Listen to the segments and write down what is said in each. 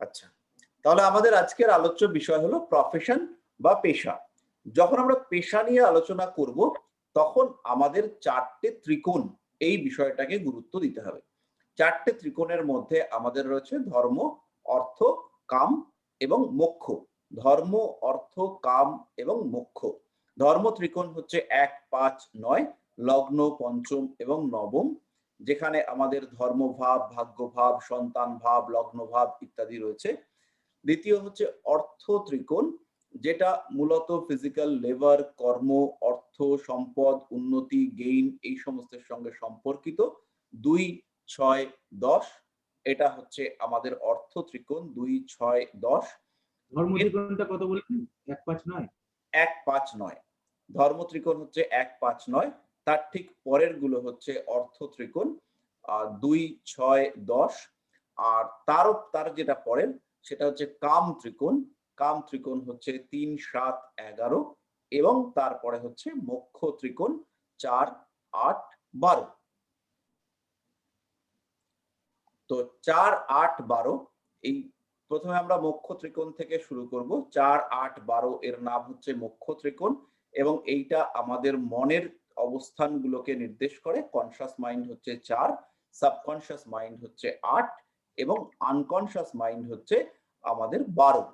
আচ্ছা, তাহলে আমাদের আজকের আলোচ্য বিষয় হলো প্রফেশন বা পেশা। যখন আমরা পেশা নিয়ে আলোচনা করব, তখন আমাদের ৪ টে ত্রিকোণ এই বিষয়টাকে গুরুত্ব দিতে হবে। ৪ টে ত্রিকোণের মধ্যে আমাদের রয়েছে ধর্ম, অর্থ, কাম এবং মোক্ষ। ধর্ম, অর্থ, কাম এবং মোক্ষ। ধর্ম ত্রিকোণ হচ্ছে ১, ৫, ৯, লগ্ন, পঞ্চম এবং নবম। যেখানে আমাদের ধর্মভাব, ভাগ্যভাব, সন্তান ভাব, লগ্নভাব ইত্যাদি রয়েছে। দ্বিতীয় হচ্ছে অর্থ ত্রিকোণ, যেটা মূলত ফিজিক্যাল লেবার, কর্ম, অর্থ, সম্পদ, উন্নতি, গেইন এই সমস্তের সঙ্গে সম্পর্কিত। ২, ৬, ১০ এটা হচ্ছে আমাদের অর্থ ত্রিকোণ ২, ৬, ১০। ধর্ম ত্রিকোণটা কত বললেন? ১, ৫, ৯? ১, ৫, ৯। ধর্ম ত্রিকোণ হচ্ছে ১, ৫, ৯। তার ঠিক পরের গুলো হচ্ছে অর্থ ত্রিকোণ ২, ৬, ১০। আর তার যেটা পরের সেটা হচ্ছে কাম ত্রিকোণ। কাম ত্রিকোণ হচ্ছে ৩, ৭, ১১ এবং তারপরে হচ্ছে মোক্ষ ত্রিকোণ ৪, ৮, ১২। তো ৪, ৮, ১২ এই প্রথমে আমরা মোক্ষ ত্রিকোণ থেকে শুরু করব। ৪, ৮, ১২ এর নাম হচ্ছে মোক্ষ ত্রিকোণ এবং এইটা আমাদের মনের অবস্থানগুলোকে নির্দেশ করে। কনশাস মাইন্ড হচ্ছে ৪, সাবকনশাস মাইন্ড হচ্ছে ৮ এবং আনকনশাস মাইন্ড হচ্ছে আমাদের ১২।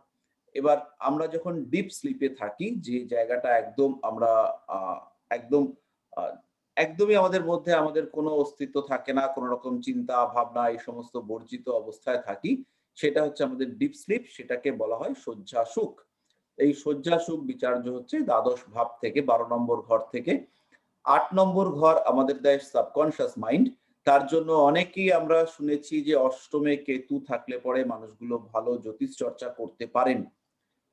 এবার আমরা যখন ডিপ স্লিপে থাকি, যে জায়গাটা একদম আমরা আ একদম আ একদমই আমাদের মধ্যে আমাদের কোনো অস্তিত্ব থাকে না, কোনো রকম চিন্তা ভাবনা এই সমস্ত বর্জিত অবস্থায় থাকি, সেটা হচ্ছে আমাদের ডিপ স্লিপ, সেটাকে বলা হয় শয্যা সুখ। এই শয্যা সুখ বিচার্য হচ্ছে দ্বাদশ ভাব থেকে ১২ নম্বর ঘর থেকে। ৮ নম্বর ঘর আমাদের দেয় সাবকনশাস মাইন্ড। তার জন্য অনেকেই আমরা শুনেছি যে অষ্টমে কেতু থাকলে পরে মানুষগুলো ভালো জ্যোতিষ চর্চা করতে পারেন।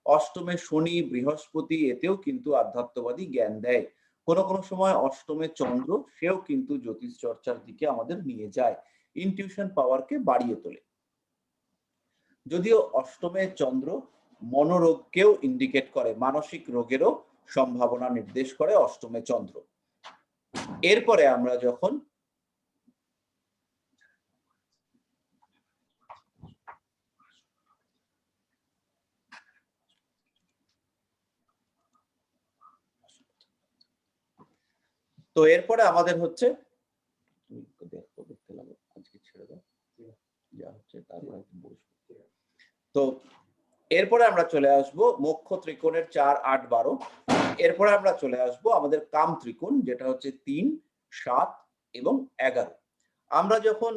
অষ্টমে শনি, বৃহস্পতি এতেও কিন্তু আধ্যাত্মবাদী জ্ঞান দেয়। কোনো সময় অষ্টমে চন্দ্র, সেও কিন্তু জ্যোতিষ চর্চার দিকে আমাদের নিয়ে যায়। ইনটিউশন পাওয়ারকে বাড়িয়ে তোলে। যদিও অষ্টমে চন্দ্র মনোরোগকেও ইন্ডিকেট করে, মানসিক রোগেরও সম্ভাবনা নির্দেশ করে অষ্টমে চন্দ্র। এরপরে আমরা যখন তো এরপরে আমাদের হচ্ছে আজকে ছেড়ে দাও, যা হচ্ছে তারপরে বসবো। তো এরপরে আমরা চলে আসব মোক্ষ ত্রিকোণের ৪, ৮, ১২। এরপরে আমরা চলে আসব আমাদের কাম ত্রিকোণ, যেটা হচ্ছে ৩, ৭ এবং ১১। আমরা যখন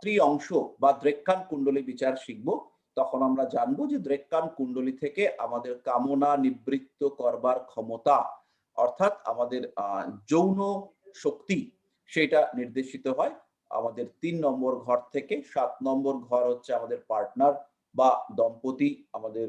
ত্রিঅংশ বা দ্রেক্কান কুণ্ডলী বিচার শিখব, তখন আমরা জানবো যে দ্রেক্কান কুণ্ডলী থেকে আমাদের কামনা নিবৃত্ত করবার ক্ষমতা, অর্থাৎ আমাদের যৌন শক্তি, সেটা নির্দেশিত হয় আমাদের ৩ নম্বর ঘর থেকে। ৭ নম্বর ঘর হচ্ছে আমাদের পার্টনার বা দম্পতি, আমাদের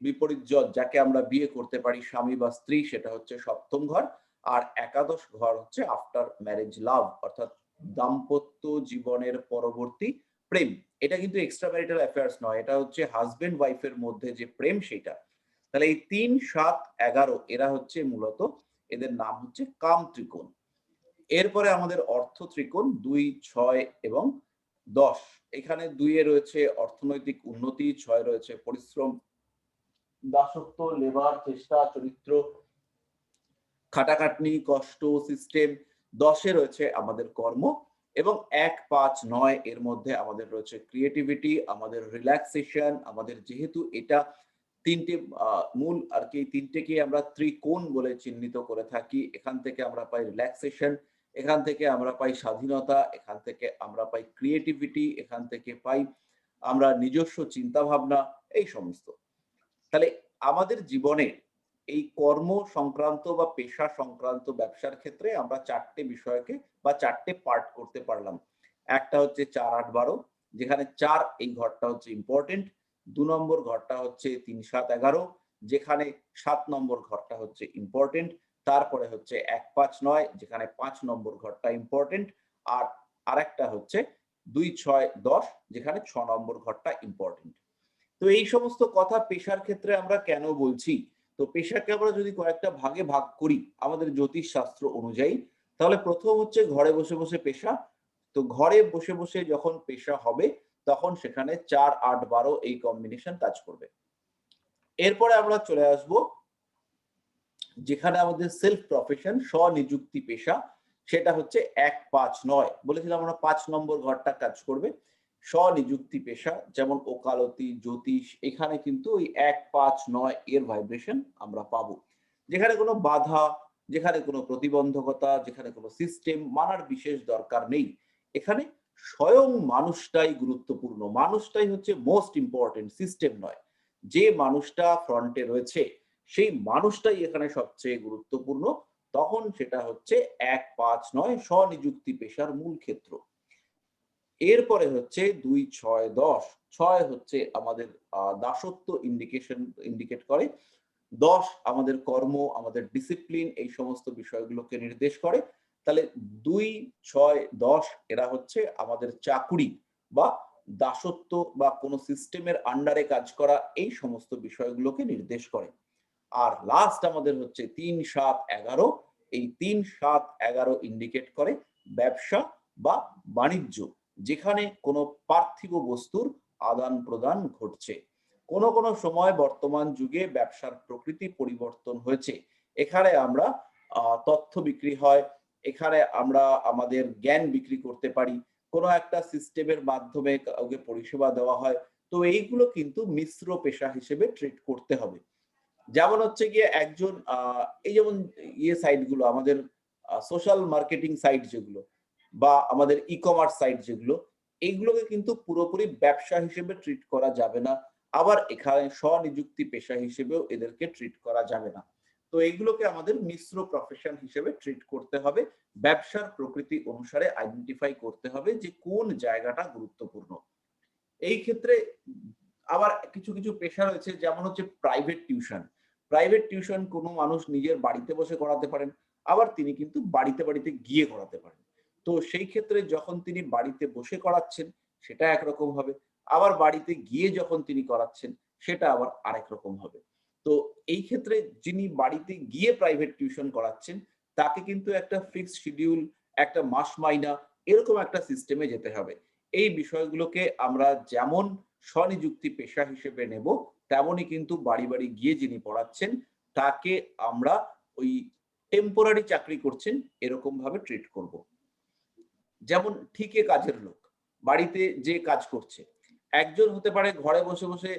বিপরীত যাকে আমরা বিয়ে করতে পারি, স্বামী বা স্ত্রী, সেটা হচ্ছে ৭ম ঘর। আর একাদশ ঘর হচ্ছে আফটার ম্যারেজ লাভ, অর্থাৎ দাম্পত্য জীবনের পরবর্তী প্রেম। এটা কিন্তু এক্সট্রা ম্যারিটাল অ্যাফেয়ার্স নয়, এটা হচ্ছে হাজবেন্ড ওয়াইফের মধ্যে যে প্রেম সেটা। তাহলে এই ৩, ৭, ১১ এরা হচ্ছে মূলত, এদের নাম হচ্ছে কাম ত্রিকোণ। এরপরে আমাদের অর্থ ত্রিকোণ ২, ৬ এবং ১০। এখানে ২ এ রয়েছে অর্থনৈতিক উন্নতি, ৬ রয়েছে পরিশ্রম, দাসত্ব, লেবার, চেষ্টা, চরিত্র, খাটাখাটনি, কষ্ট, সিস্টেম। ১০ এ রয়েছে আমাদের কর্ম এবং ১, ৫, ৯ এর মধ্যে আমাদের রয়েছে ক্রিয়েটিভিটি, আমাদের রিল্যাক্সেশন। আমাদের যেহেতু এটা ৩ টে মূল আরকি, এই ৩ টেকে আমরা ত্রিকোণ বলে চিহ্নিত করে থাকি। এখান থেকে আমরা পাই রিল্যাক্সেশন, এখান থেকে আমরা পাই স্বাধীনতা, এখান থেকে আমরা পাই ক্রিয়েটিভিটি, এখান থেকে পাই আমরা নিজস্ব চিন্তাভাবনা, এই সমস্ত। তাহলে আমাদের জীবনে এই কর্ম সংক্রান্ত বা পেশা সংক্রান্ত ব্যবসার ক্ষেত্রে আমরা ৪ টে বিষয়কে বা ৪ টে পার্ট করতে পারলাম। একটা হচ্ছে ৪, ৮, ১২, যেখানে ৪ এই ঘরটা হচ্ছে ইম্পোর্টেন্ট। ২ নম্বর ঘরটা হচ্ছে ৩, ৭, ১১, যেখানে ৭ নম্বর ঘরটা হচ্ছে ইম্পোর্টেন্ট। তারপরে হচ্ছে ১, ৫, ৯, যেখানে ৫ নম্বর ঘরটা ইম্পোর্টেন্ট। আর আরেকটা হচ্ছে ২, ৬, ১০, যেখানে ৬ নম্বর ঘরটা ইম্পোর্টেন্ট। তো এই সমস্ত কথা পেশার ক্ষেত্রে আমরা কেন বলছি? তো পেশাকে আমরা যদি কয়েকটা ভাগে ভাগ করি আমাদের জ্যোতিষ শাস্ত্র অনুযায়ী, তাহলে প্রথম হচ্ছে ঘরে বসে পেশা। তো ঘরে বসে যখন পেশা হবে, তখন সেখানে 4, 8, 12 এই কম্বিনেশন কাজ করবে। এরপরে আমরা চলে আসব যেখানে আমাদের সেলফ প্রফেশন, স্বনিযুক্তি পেশা, সেটা হচ্ছে 1, 5, 9 বলেছিলাম আমরা 5 নম্বর ঘরটা কাজ করবে। স্বনিযুক্তি পেশা যেমন ওকালতি, জ্যোতিষ, এখানে কিন্তু ওই 1, 5, 9 এর ভাইব্রেশন আমরা পাবো। যেখানে কোনো বাধা, যেখানে কোনো প্রতিবন্ধকতা, যেখানে কোনো সিস্টেম মানার বিশেষ দরকার নেই। এখানে স্বয়ং মানুষটাই গুরুত্বপূর্ণ। মানুষটাই হচ্ছে মোস্ট ইম্পোর্টেন্ট, সিস্টেম নয়। যে মানুষটা ফ্রন্টে রয়েছে সেই মানুষটাই এখানে সবচেয়ে গুরুত্বপূর্ণ। তখন সেটা হচ্ছে 1, 5, 9 স্বনিযুক্তি পেশার মূল ক্ষেত্র। এরপরে হচ্ছে 2, 6, 10 6 হচ্ছে আমাদের দাসত্ব ইন্ডিকেট করে। 10 আমাদের কর্ম, আমাদের ডিসিপ্লিন, এই সমস্ত বিষয়গুলোকে নির্দেশ করে। তাহলে 2, 6, 10 এরা হচ্ছে আমাদের চাকুরি বা দাসত্ব বা কোনো সিস্টেমের আন্ডারে কাজ করা, এই সমস্ত বিষয়গুলোকে নির্দেশ করে। আর লাস্ট আমাদের হচ্ছে 3, 7, 11 এই 3, 7, 11 ইন্ডিকেট করে ব্যবসা বা বাণিজ্য, যেখানে কোনো পার্থিব বস্তুর আদান-প্রদান ঘটছে। কোনো কোনো সময় বর্তমান যুগে ব্যবসার প্রকৃতি পরিবর্তন হয়েছে। এখানে আমরা তথ্য বিক্রি হয়, এখানে আমরা আমাদের জ্ঞান বিক্রি করতে পারি, কোনো একটা সিস্টেমের মাধ্যমে কাউকে পরিষেবা দেওয়া হয়। তো এইগুলো কিন্তু মিশ্র পেশা হিসেবে ট্রিট করতে হবে। যেমন হচ্ছে গিয়ে একজন এই যেমন সাইট গুলো আমাদের সোশ্যাল মার্কেটিং সাইট যেগুলো বা আমাদের ই-কমার্স সাইট যেগুলো, এইগুলোকে কিন্তু পুরোপুরি ব্যবসা হিসেবে ট্রিট করা যাবে না। আবার এখানে স্বনিযুক্তি পেশা হিসেবেও এদেরকে ট্রিট করা যাবে না। তো এইগুলোকে আমাদের মিশ্র প্রফেশন হিসেবে ট্রিট করতে হবে। ব্যবসার প্রকৃতি অনুসারে আইডেন্টিফাই করতে হবে যে কোন জায়গাটা গুরুত্বপূর্ণ। এই ক্ষেত্রে আবার কিছু কিছু পেশা রয়েছে, যেমন হচ্ছে প্রাইভেট টিউশন। প্রাইভেট টিউশন কোনো মানুষ নিজের বাড়িতে বসে করাতে পারেন, আবার তিনি কিন্তু বাড়িতে বাড়িতে গিয়ে করাতে পারেন। তো সেই ক্ষেত্রে যখন তিনি বাড়িতে বসে করাচ্ছেন সেটা একরকম হবে, আবার বাড়িতে গিয়ে যখন তিনি করাচ্ছেন সেটা আবার আরেক রকম হবে। তো এই ক্ষেত্রে যিনি বাড়িতে গিয়ে প্রাইভেট টিউশন করাচ্ছেন তাকে কিন্তু একটা ফিক্সড শিডিউল, একটা মাস মাইনা, এরকম একটা সিস্টেমে যেতে হবে। এই বিষয়গুলোকে আমরা যেমন স্বনিযুক্তি পেশা হিসেবে নেব, তেমনই কিন্তু বাড়ি বাড়ি গিয়ে যিনি পড়াচ্ছেন তাকে আমরা ওই টেম্পোরারি চাকরি করছেন এরকম ভাবে ট্রিট করব। যেমন ঠিকে কাজের লোক বাড়িতে যে কাজ করছে, একজন হতে পারে ঘরে বসে বসে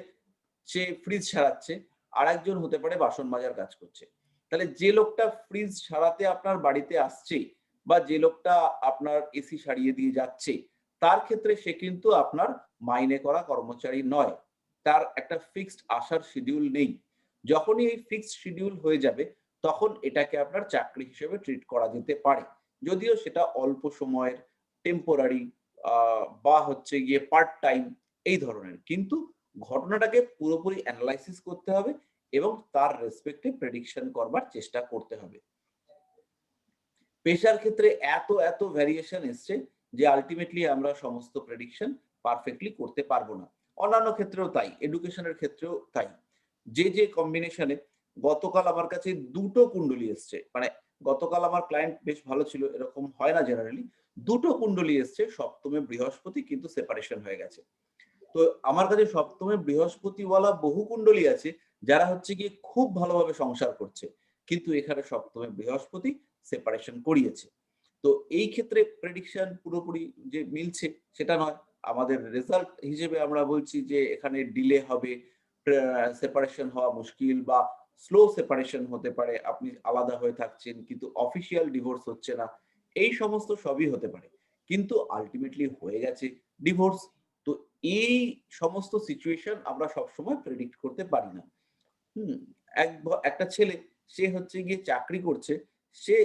সে ফ্রিজ সারাচ্ছে, আর একজন হতে পারে বাসন মাজার কাজ করছে। তাহলে যে লোকটা ফ্রিজ সারাতে আপনার বাড়িতে আসছে বা যে লোকটা আপনার এসি সারিয়ে দিয়ে যাচ্ছে, তার ক্ষেত্রে সে কিন্তু আপনার মাইনে করা কর্মচারী নয়। তার একটা ফিক্সড আসার শিডিউল নেই। যখনই এই ফিক্সড শিডিউল হয়ে যাবে তখন এটাকে আপনার চাকরি হিসেবে ট্রিট করা যেতে পারে। যদিও সেটা অল্প সময়ের, টেম্পোরারি বা হচ্ছে গিয়ে পার্ট টাইম এই ধরনের। কিন্তু ঘটনাটাকে পুরোপুরি এনালাইসিস করতে হবে এবং তার রেসপেক্টে প্রেডিকশন করবার চেষ্টা করতে হবে। পেশার ক্ষেত্রে এত ভ্যারিয়েশন এসছে যে আল্টিমেটলি আমরা সমস্ত প্রেডিকশন পারফেক্টলি করতে পারবো না। অন্যান্য ক্ষেত্রেও তাই, এডুকেশনের ক্ষেত্রেও তাই। যে কম্বিনেশনে গতকাল আমার কাছে ২ টো কুণ্ডলী এসছে। মানে গতকাল আমার ক্লায়েন্ট বেশ ভালো ছিল, এরকম হয় না জেনারেলি। ২ টো কুণ্ডলী এসছে, সপ্তমে বৃহস্পতি কিন্তু সেপারেশন হয়ে গেছে। তো আমার কাছে সপ্তমে বৃহস্পতিওয়ালা বহু কুণ্ডলী আছে যারা হচ্ছে গিয়ে খুব ভালোভাবে সংসার করছে। কিন্তু এখানে সপ্তমে বৃহস্পতি সেপারেশন করিয়েছে। তো এই ক্ষেত্রে প্রেডিকশন পুরোপুরি যে মিলছে সেটা নয়। আমাদের রেজাল্ট হিসেবে আমরা বলছি যে এখানে ডিলে হবে, সেপারেশন হওয়া মুশকিল বা স্লো সেপারেশন হতে পারে। আপনি আলাদা হয়ে থাকছেন কিন্তু অফিসিয়াল ডিভোর্স হচ্ছে না। এই সমস্ত সবই হতে পারে। কিন্তু আল্টিমেটলি হয়ে গেছে ডিভোর্স। তো এই সমস্ত সিচুয়েশন আমরা সবসময় প্রেডিক্ট করতে পারি না। হুম? একটা ছেলে সে হচ্ছে গিয়ে চাকরি করছে। সে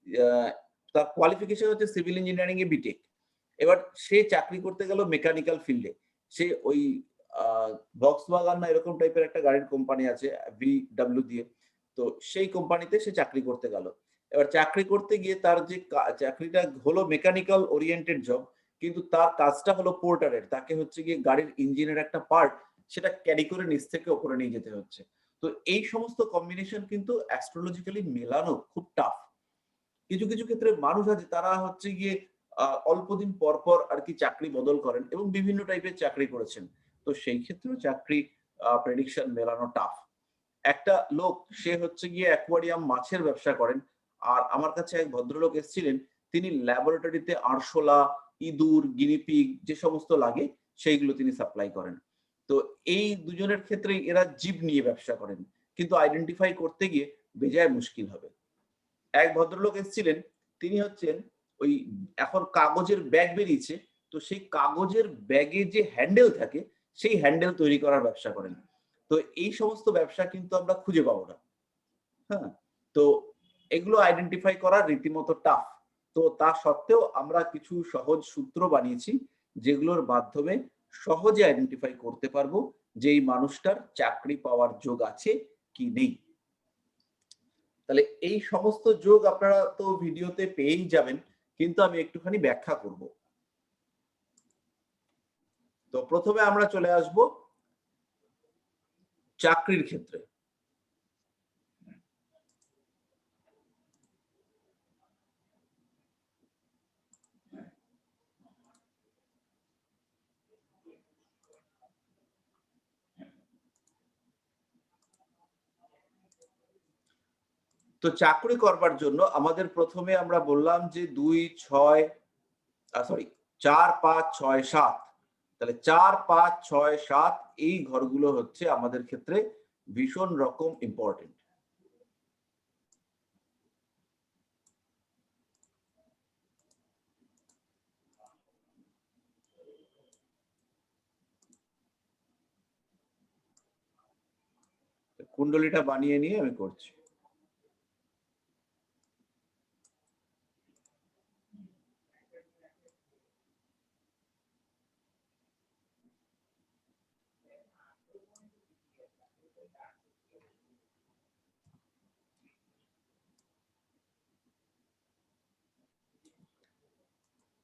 আ তার কোয়ালিফিকেশন হচ্ছে সিভিল ইঞ্জিনিয়ারিং এ বিটেক। এবার সে চাকরি করতে গেল মেকানিক্যাল ফিল্ডে। সে ওই আ Volkswagen না এরকম টাইপের একটা গাড়ির কোম্পানি আছে VW দিয়ে। তো সেই কোম্পানিতে সে চাকরি করতে গেল। এবার চাকরি করতে গিয়ে তার যে চাকরিটা হলো মেকানিক্যাল ওরিয়েন্টেড জব, কিন্তু তার কাজটা হলো পোর্টারের। তাকে হচ্ছে গিয়ে গাড়ির ইঞ্জিনের একটা পার্ট সেটা ক্যারি করে নিচ থেকে উপরে নিয়ে যেতে হচ্ছে। তো এই সমস্ত কম্বিনেশন কিন্তু অ্যাস্ট্রোলজিক্যালি মেলানো খুব টাফ। কিছু ক্ষেত্রে মানুষ আছে তারা হচ্ছে গিয়ে অল্প দিন পর পর আর কি চাকরি বদল করেন এবং বিভিন্ন টাইপের চাকরি করেছেন। তো সেই ক্ষেত্রেও চাকরি প্রেডিকশন মেলানো টাফ। একটা লোক সে হচ্ছে গিয়ে অ্যাকোয়ারিয়াম মাছের ব্যবসা করেন। আর আমার কাছে এক ভদ্রলোক এসেছিলেন, তিনি ল্যাবরেটরিতে আরশোলা, ইঁদুর, গিনিপিগ যে সমস্ত লাগে সেইগুলো তিনি সাপ্লাই করেন। তো এই দুজনের ক্ষেত্রেই এরা জীব নিয়ে ব্যবসা করেন। কিন্তু আইডেন্টিফাই করতে গিয়ে বেজায় মুশকিল হবে। এক ভদ্রলোক এসেছিলেন, তিনি হচ্ছেন ওই এখন কাগজের ব্যাগ বেরিয়েছে, তো সেই কাগজের ব্যাগে যে হ্যান্ডেল থাকে, সেই হ্যান্ডেল তৈরি করার ব্যবসা করেন। তো এই সমস্ত ব্যবসা কিন্তু আমরা খুঁজে পাবো না। হ্যাঁ? তো এগুলো আইডেন্টিফাই করা রীতিমতো টাফ। তো তা সত্ত্বেও আমরা কিছু সহজ সূত্র বানিয়েছি, যেগুলোর মাধ্যমে সহজে আইডেন্টিফাই করতে পারবো যে এই মানুষটার চাকরি পাওয়ার যোগ আছে কি নেই। তাহলে এই সমস্ত যোগ আপনারা তো ভিডিওতে পেয়েই যাবেন, কিন্তু আমি একটুখানি ব্যাখ্যা করব। তো প্রথমে আমরা চলে আসব চাকরির ক্ষেত্রে। তো চাকরি করবার জন্য আমাদের প্রথমে আমরা বললাম যে ২, ৬ সরি ৪, ৫, ৬, ৭। তাহলে ৪, ৫, ৬, ৭ এই ঘরগুলো হচ্ছে আমাদের ক্ষেত্রে ভীষণ রকম ইম্পর্টেন্ট। কুণ্ডলীটা বানিয়ে নিয়ে আমি করছি।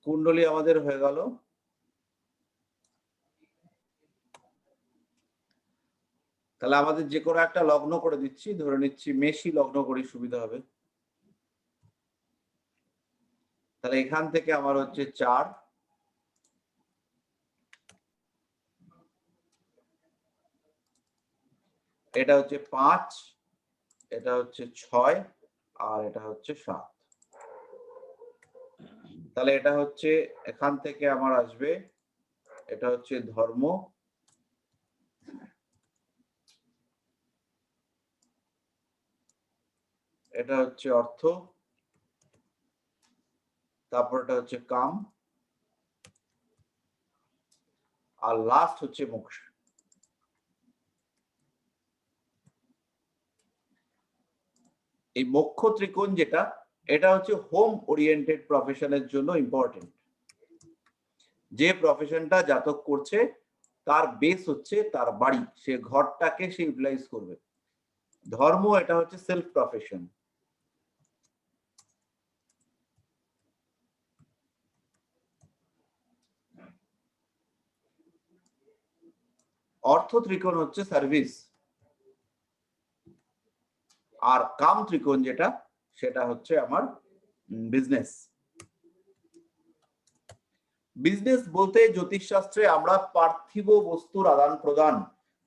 কুণ্ডলী আমাদের হয়ে গেল। তাহলে আমাদের যে কোনো একটা লগ্ন করে দিচ্ছি, ধরে নিচ্ছি মেষই লগ্ন করি, সুবিধা হবে। তাহলে এখান থেকে আমার হচ্ছে ৪, এটা হচ্ছে ৫, এটা হচ্ছে ৬ আর এটা হচ্ছে ৭। তাহলে এটা হচ্ছে এখান থেকে আমার আসবে, এটা হচ্ছে ধর্ম, এটা হচ্ছে অর্থ, তারপর এটা হচ্ছে কাম, আর লাস্ট হচ্ছে মোক্ষ। এই মোক্ষ ত্রিকোণ যেটা, এটা হচ্ছে হোম ওরিয়েন্টেড প্রফেশনের জন্য ইম্পর্টেন্ট। যে প্রফেশনটা জাতক করছে তার বেস হচ্ছে তার বাড়ি, সে ঘরটাকে সে ইউটিলাইজ করবে। ধর্ম এটা হচ্ছে সেলফ প্রফেশন। অর্থ ত্রিকোণ হচ্ছে সার্ভিস। আর কাম ত্রিকোণ যেটা, সেটা হচ্ছে আমার বিজনেস। বিজনেস বলতে জ্যোতিষশাস্ত্রে আমরা পার্থিব বস্তুর আদান প্রদান,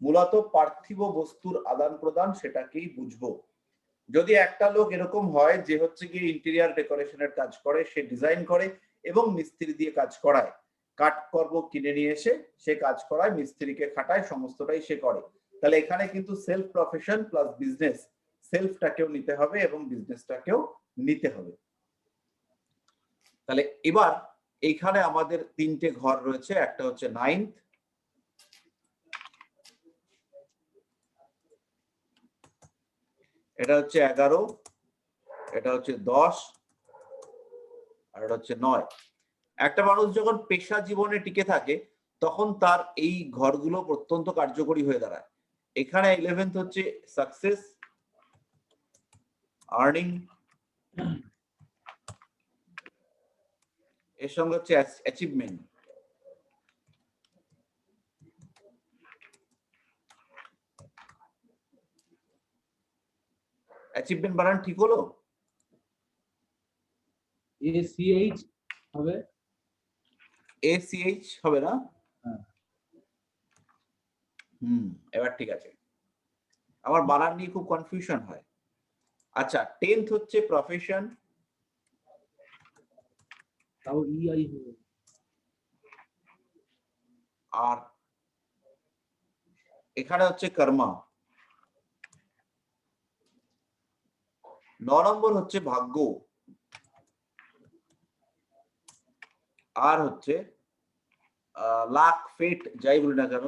মূলত পার্থিব বস্তুর আদান প্রদান সেটাকেই বুঝবো। যদি একটা লোক এরকম হয় যে হচ্ছে গিয়ে ইন্টেরিয়ার ডেকোরেশনের কাজ করে, সে ডিজাইন করে এবং মিস্ত্রি দিয়ে কাজ করায়, কাঠকর্ম কিনে নিয়ে এসে সে কাজ করায়, মিস্ত্রিকে খাটায়, সমস্তটাই সে করে, তাহলে এখানে কিন্তু সেলফ প্রফেশন প্লাস বিজনেস, সেলফটাকেও নিতে হবে এবং বিজনেসটাকেও নিতে হবে। তাহলে এবার এইখানে আমাদের ৩টে ঘর রয়েছে, একটা হচ্ছে 9th, এটা হচ্ছে 11, এটা হচ্ছে 10 আর এটা হচ্ছে 9। একটা মানুষ যখন পেশা জীবনে টিকে থাকে তখন তার এই ঘরগুলো অত্যন্ত কার্যকরী হয়ে দাঁড়ায়। এখানে 11th হচ্ছে সাকসেস, আর্নিং, এর সঙ্গে হচ্ছে অ্যাচিভমেন্ট। অ্যাচিভমেন্ট বানান ঠিক হলো? ACH হবে। ACH হবে না? হ্যাঁ। এবার ঠিক আছে। আমার বানান নিয়ে খুব কনফিউশন হয়। আচ্ছা, 10th হচ্ছে প্রফেশন। তাও EI হবে। আর এখানে হচ্ছে কর্মা। 9 নম্বর হচ্ছে ভাগ্য। আর হচ্ছে লাক, ফেট যাই বলি না কেন,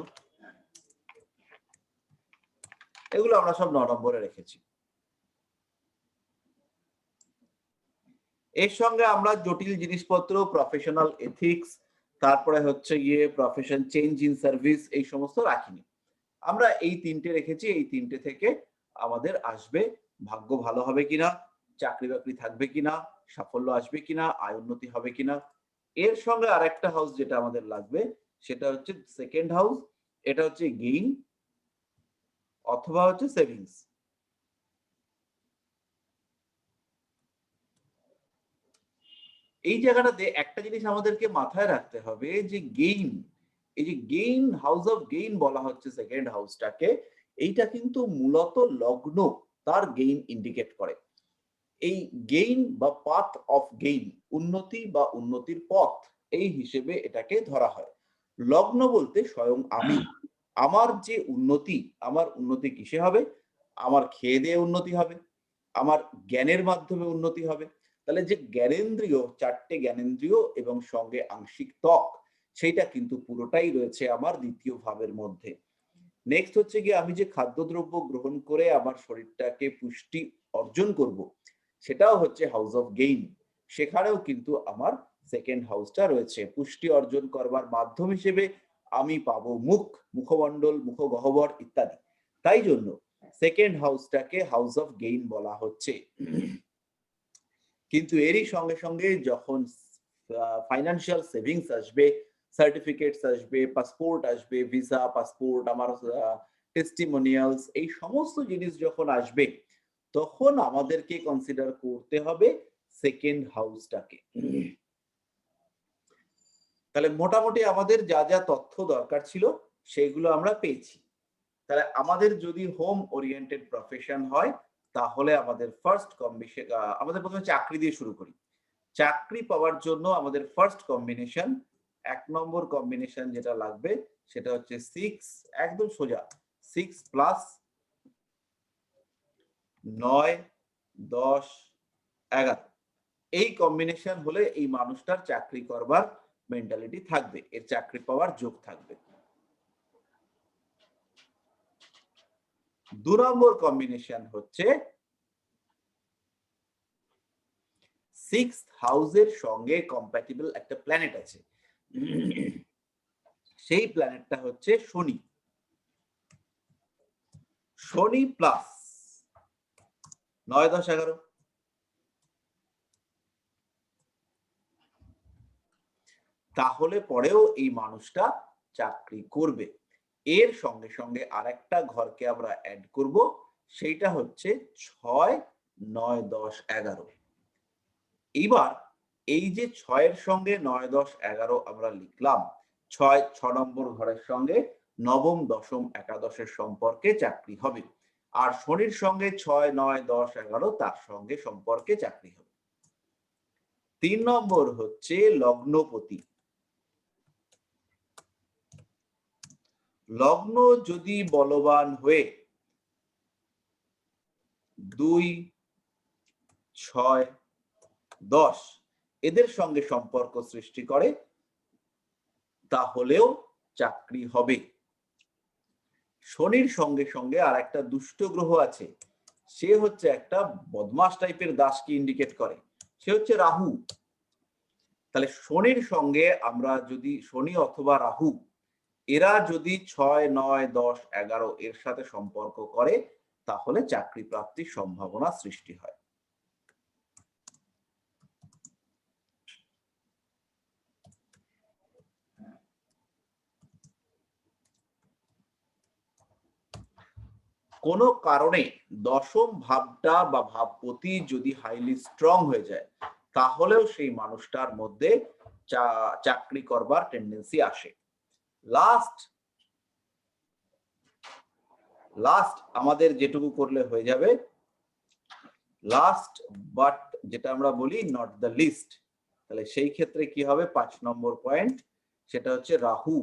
এগুলো আমরা সব 9 নম্বরে রেখেছি। এর সঙ্গে আমরা জটিল জিনিসপত্র, প্রফেশনাল এথিক্স, তারপরে হচ্ছে গিয়ে প্রফেশন চেঞ্জ ইন সার্ভিস, এই সমস্ত রাখিনি। আমরা এই তিনটে রেখেছি। এই তিনটে থেকে আমাদের আসবে ভাগ্য ভালো হবে কিনা, চাকরি বাকরি থাকবে কিনা, সাফল্য আসবে কিনা, আয় উন্নতি হবে কিনা। এর সঙ্গে আরেকটা হাউস যেটা আমাদের লাগবে সেটা হচ্ছে সেকেন্ড হাউস। এটা হচ্ছে গেইন অথবা হচ্ছে সেভিংস। এই জায়গাটাতে একটা জিনিস আমাদেরকে মাথায় রাখতে হবে যে গেইন, এই যে গেইন, হাউস অফ গেইন বলা হচ্ছে সেকেন্ড হাউসটাকে, এইটা কিন্তু মূলত লগ্ন তার গেইন ইন্ডিকেট করে। এই গেইন বা পাথ অফ গেইন, উন্নতি বা উন্নতির পথ, এই হিসেবে এটাকে ধরা হয়। লগ্ন বলতে স্বয়ং আমি, আমার যে উন্নতি, আমার উন্নতি কিসে হবে? আমার খেয়ে দেয়ে উন্নতি হবে, আমার জ্ঞানের মাধ্যমে উন্নতি হবে। তাহলে যে জ্ঞানেন্দ্রিয়, 4টে জ্ঞানেন্দ্রিয় এবং সঙ্গে আংশিক ত্বক, সেইটা কিন্তু পুরোটাই রয়েছে আমার দ্বিতীয় ভাবের মধ্যে। নেক্সট হচ্ছে গিয়ে আমি যে খাদ্যদ্রব্য গ্রহণ করে আমার শরীরটাকে পুষ্টি অর্জন করব, সেটাও হচ্ছে হাউস অফ গেইন। সেখানেও কিন্তু আমার সেকেন্ড হাউসটা রয়েছে। পুষ্টি অর্জন করবার মাধ্যম হিসেবে আমি পাবো মুখ, মুখমণ্ডল, মুখগহ্বর ইত্যাদি। তাই জন্য সেকেন্ড হাউসটাকে হাউস অফ গেইন বলা হচ্ছে। কিন্তু এরই সঙ্গে সঙ্গে যখন ফাইন্যান্সিয়াল সেভিংস আসবে, সার্টিফিকেটস আসবে, পাসপোর্ট আসবে, ভিসা, পাসপোর্ট, আমার টেস্টিমোনিয়ালস, এই সমস্ত জিনিস যখন আসবে, তখন আমাদেরকে কনসিডার করতে হবে সেকেন্ড হাউসটাকে। তাহলে মোটামুটি আমাদের যা যা তথ্য দরকার ছিল সেগুলো আমরা পেয়েছি। তাহলে আমাদের যদি হোম ওরিয়েন্টেড প্রফেশন হয়, তাহলে আমাদের ফার্স্ট কম্বিনেশন, আমাদের প্রথমে চাকরি দিয়ে শুরু করি। চাকরি পাওয়ার জন্য আমাদের ফার্স্ট কম্বিনেশন, 1 নম্বর কম্বিনেশন যেটা লাগবে সেটা হচ্ছে 6, একদম সোজা, 6 প্লাস 9, 10, 11। এই কম্বিনেশন হলে এই মানুষটার চাকরি করবার মেন্টালিটি থাকবে, এর চাকরি পাওয়ার যোগ থাকবে। 2 নম্বর কম্বিনেশন হচ্ছে 6th হাউসের সঙ্গে কম্প্যাটিবল একটা প্ল্যানেট আছে, সেই প্ল্যানেটটা হচ্ছে শনি। শনি প্লাস 9, 10, 11। তাহলে পরেও এই মানুষটা চাকরি করবে। এর সঙ্গে সঙ্গে আরেকটা ঘরকে আমরা অ্যাড করব, সেইটা হচ্ছে 6, 9, 10, 11। এইবার এই যে 6 এর সঙ্গে 9, 10, 11 আমরা লিখলাম, 6 নম্বর ঘরের সঙ্গে নবম, দশম, একাদশের সম্পর্কে চাকরি হবে। আর শনির সঙ্গে 6, 9, 10, 11 তার সঙ্গে সম্পর্কে চাকরি হবে। 3 নম্বর হচ্ছে লগ্নপতি। লগ্ন যদি বলবান হয়ে 2, 6, 10 এদের সঙ্গে সম্পর্ক সৃষ্টি করে, তাহলেও চাকরি হবে। শনির সঙ্গে সঙ্গে আর একটা দুষ্ট গ্রহ আছে, সে হচ্ছে একটা বদমাস টাইপের দাসকে ইন্ডিকেট করে, সে হচ্ছে রাহু। তাহলে শনির সঙ্গে আমরা যদি শনি অথবা রাহু, এরা যদি 6, 9, 10, 11 এর সাথে সম্পর্ক করে, তাহলে চাকরি প্রাপ্তির সম্ভাবনা সৃষ্টি হয়। কোনো কারণে দশম ভাবটা বা ভাবপতি যদি হাইলি স্ট্রং হয়ে যায়, তাহলেও সেই মানুষটার মধ্যে চাকরি করবার টেন্ডেন্সি আসে। লাস্ট আমাদের যেটুকু করলে হয়ে যাবে, লাস্ট বাট যেটা আমরা বলি নট দ্য লিস্ট, তাহলে সেই ক্ষেত্রে কি হবে 5 নম্বর পয়েন্ট, সেটা হচ্ছে রাহু।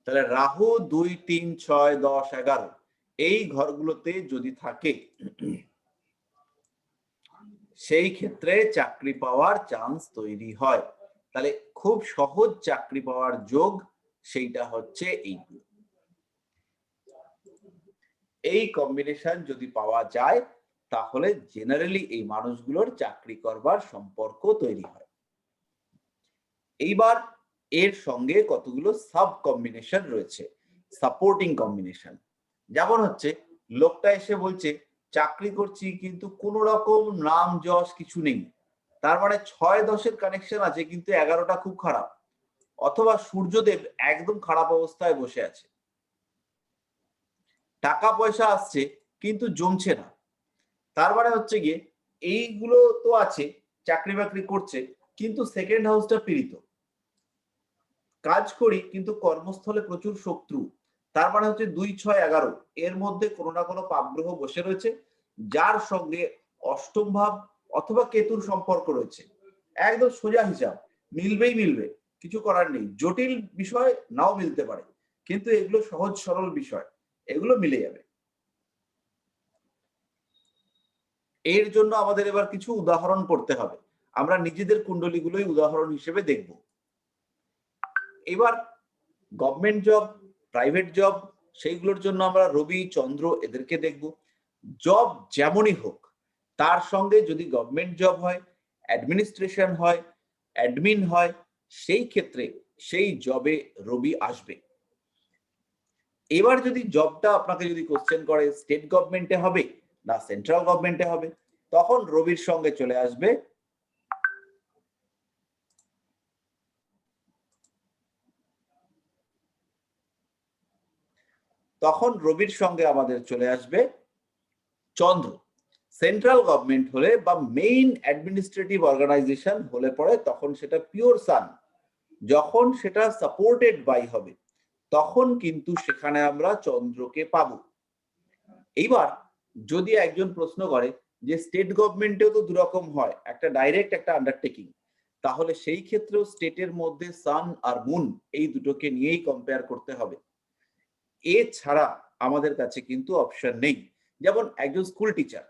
তাহলে রাহু 2, 3, 6, 10, 11 এই ঘরগুলোতে যদি থাকে সেই ক্ষেত্রে চাকরি পাওয়ার চান্স তৈরি হয়। তাহলে খুব সহজ চাকরি পাওয়ার যোগ সেইটা হচ্ছে এইগুলো। এই কম্বিনেশন যদি পাওয়া যায় তাহলে জেনারেলি এই মানুষগুলোর চাকরি করবার সম্পর্ক তৈরি হয়। এইবার এর সঙ্গে কতগুলো সাব কম্বিনেশন রয়েছে, সাপোর্টিং কম্বিনেশন। যেমন হচ্ছে লোকটা এসে বলছে চাকরি করছি কিন্তু কোন রকম নাম যশ কিছু নেই, তার মানে 6-10-এর কানেকশন আছে কিন্তু 11টা খুব খারাপ, অথবা সূর্যদেব একদম খারাপ অবস্থায় বসে আছে, টাকা পয়সা আসছে কিন্তু জমছে না। তার মানে হচ্ছে গিয়ে এইগুলো তো আছে, চাকরি বাকরি করছে কিন্তু সেকেন্ড হাউসটা পীড়িত, কাজ করি কিন্তু কর্মস্থলে প্রচুর শত্রু, তার মানে হচ্ছে 2, 6, 11 এর মধ্যে কোনো না কোনো পাপগ্রহ বসে রয়েছে যার সঙ্গে অষ্টম ভাব অথবা কেতুর সম্পর্ক রয়েছে। একদম সোজা হিসাব, মিলবে, কিছু করার নেই। জটিল বিষয় নাও মিলতে পারে কিন্তু এগুলো সহজ সরল বিষয়, এগুলো মিলে যাবে। এর জন্য আমাদের এবার কিছু উদাহরণ পড়তে হবে, আমরা নিজেদের কুণ্ডলীগুলোই উদাহরণ হিসেবে দেখব। এবার গভর্নমেন্ট জব, প্রাইভেট জব, সেইগুলোর জন্য আমরা রবি চন্দ্র এদেরকে দেখব। জব যেমনই হোক তার সঙ্গে যদি গভর্নমেন্ট জব হয়, অ্যাডমিনিস্ট্রেশন হয়, অ্যাডমিন হয়, সেই ক্ষেত্রে সেই জবে রবি আসবে। এবার যদি জবটা আপনাকে যদি কোশ্চেন করে স্টেট গভর্নমেন্টে হবে না সেন্ট্রাল গভর্নমেন্টে হবে, তখন রবির সঙ্গে চলে আসবে আমাদের চলে আসবে চন্দ্র। সেন্ট্রাল গভর্নমেন্ট হলে বা মেইন অ্যাডমিনিস্ট্রেটিভ অর্গানাইজেশন হলে পরে তখন সেটা পিওর সান, যখন সেটা সাপোর্টেড বাই হবে তখন কিন্তু সেখানে আমরা চন্দ্রকে পাবো। এইবার যদি একজন প্রশ্ন করে যে স্টেট গভর্নমেন্টেও তো দুরকম হয়, একটা ডাইরেক্ট একটা আন্ডারটেকিং, তাহলে সেই ক্ষেত্রেও স্টেটের মধ্যে সান আর মুন এই দুটোকে নিয়েই কম্পেয়ার করতে হবে, এছাড়া আমাদের কাছে কিন্তু অপশন নেই। যেমন একজন স্কুল টিচার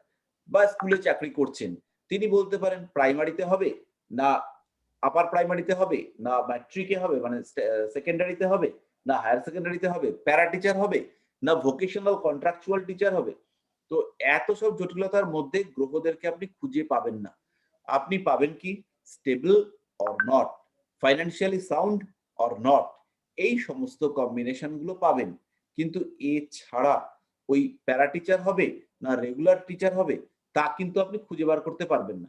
বা স্কুলে চাকরি করছেন, তিনি বলতে পারেন প্রাইমারিতে হবে না আপার প্রাইমারিতে হবে না ম্যাট্রিকে হবে মানে সেকেন্ডারিতে হবে না হায়ার সেকেন্ডারিতে হবে, প্যারা টিচার হবে না ভোকেশনাল কন্ট্রাকচুয়াল টিচার হবে। তো এত সব জটিলতার মধ্যে গ্রহদেরকে আপনি খুঁজে পাবেন না। আপনি পাবেন কি stable or not, financially sound or not, এই সমস্ত কম্বিনেশন গুলো পাবেন। কিন্তু এছাড়া ওই প্যারা টিচার হবে না রেগুলার টিচার হবে তা কিন্তু আপনি খুঁজে বার করতে পারবেন না।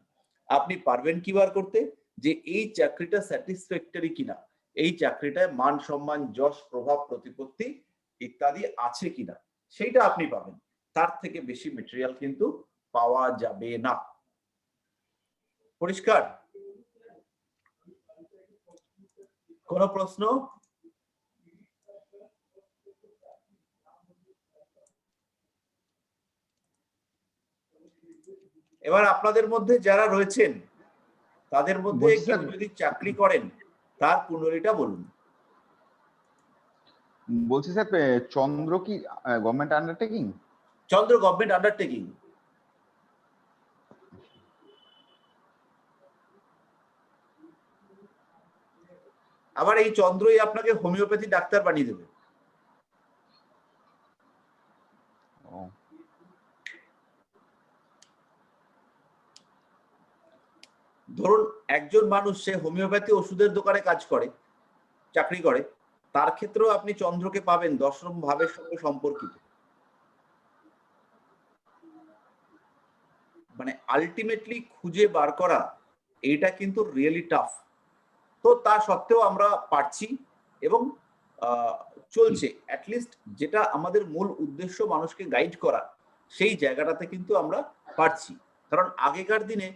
আপনি পারবেন কি বার করতে যে এই চাকরিটা স্যাটিসফ্যাক্টরি কিনা, এই চাকরিটায় মান সম্মান যশ প্রভাব প্রতিপত্তি ইত্যাদি আছে কিনা, সেইটা আপনি পাবেন। তার থেকে বেশি মেটেরিয়াল কিন্তু পাওয়া যাবে না। পরিষ্কার? কোনো প্রশ্ন? এবার আপনাদের মধ্যে যারা রয়েছেন তাদের মধ্যে কেউ যদি চাকরি করেন তার কুণ্ডলীটা বলুন। বলছি স্যার চন্দ্র কি গভর্নমেন্ট আন্ডারটেকিং? চন্দ্র গভর্নমেন্ট আন্ডারটেকিং। আবার এই চন্দ্রই আপনাকে হোমিওপ্যাথি ডাক্তার বানিয়ে দেবে। ধরুন একজন মানুষ সে হোমিওপ্যাথি ওষুধের দোকানে কাজ করে, চাকরি করে, তার ক্ষেত্রেও আপনি চন্দ্রকে পাবেন দশম ভাবের সঙ্গে সম্পর্কিত। মানে আলটিমেটলি খুঁজে বার করা এটা কিন্তু রিয়েলি টাফ। তো তা সত্ত্বেও আমরা পারছি এবং চলছে। অ্যাটলিস্ট যেটা আমাদের মূল উদ্দেশ্য মানুষকে গাইড করা, সেই জায়গাটাতে কিন্তু আমরা পারছি। কারণ আগেকার দিনে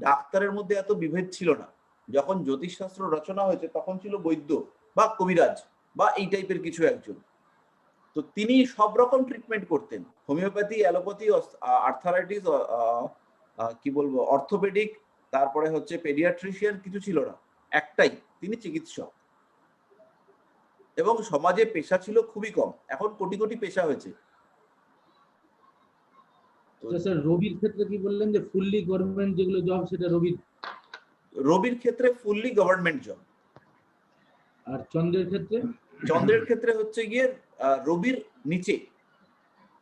ডাক্তারের মধ্যে এত বিভেদ ছিল না। যখন জ্যোতিষশাস্ত্র রচনা হয়েছে তখন ছিল বৈদ্য বা কবিরাজ বা এই টাইপের কিছু একজন। তো তিনি সব রকম ট্রিটমেন্ট করতেন, হোমিওপ্যাথি, অ্যালোপ্যাথি, আর্থারাইটিস, কি বলবো, অর্থোপেডিক, তারপরে হচ্ছে পেডিয়াট্রিশিয়ান, কিছু ছিল না, একটাই, তিনি চিকিৎসক। এবং সমাজে পেশা ছিল খুবই কম, এখন কোটি কোটি পেশা হয়েছে। স্যার রবির ক্ষেত্রে কি বললেন যে ফুললি গভর্নমেন্ট যেগুলো জব সেটা রবির ক্ষেত্রে ফুললি গভর্নমেন্ট জব। আর চন্দ্রের ক্ষেত্রে? চন্দ্রের ক্ষেত্রে হচ্ছে গিয়ে রবির নিচে,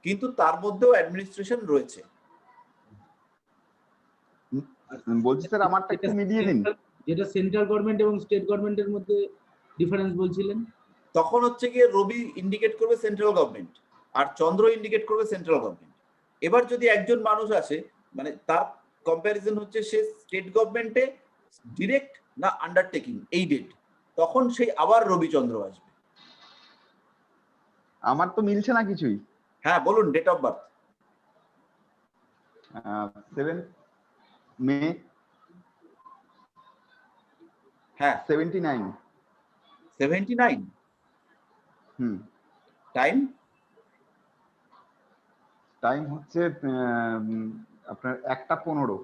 কিন্তু তার মধ্যেও অ্যাডমিনিস্ট্রেশন রয়েছে। বলছি স্যার আমারটা একটু মিলিয়ে দিন। যেটা সেন্ট্রাল গভর্নমেন্ট এবং স্টেট গভর্নমেন্টের মধ্যে ডিফারেন্স বলছিলেন, তখন হচ্ছে গিয়ে রবি ইন্ডিকেট করবে সেন্ট্রাল গভর্নমেন্ট আর চন্দ্র ইন্ডিকেট করবে সেন্ট্রাল গভর্নমেন্ট। এবার যদি একজন মানুষ আসে, মানে তার কম্প্যারিজন হচ্ছে সে স্টেট গভর্নমেন্টে ডিরেক্ট না আন্ডারটেকিং এইডেড, তখন সেই আবার রবিচন্দ্র আসবে। আমার তো মিলছে না কিছুই। হ্যাঁ বলুন, ডেট অফ বার্থ। 7 মে। হ্যাঁ 79। 79। টাইম? টাইম হচ্ছে আপনার 1টা 15।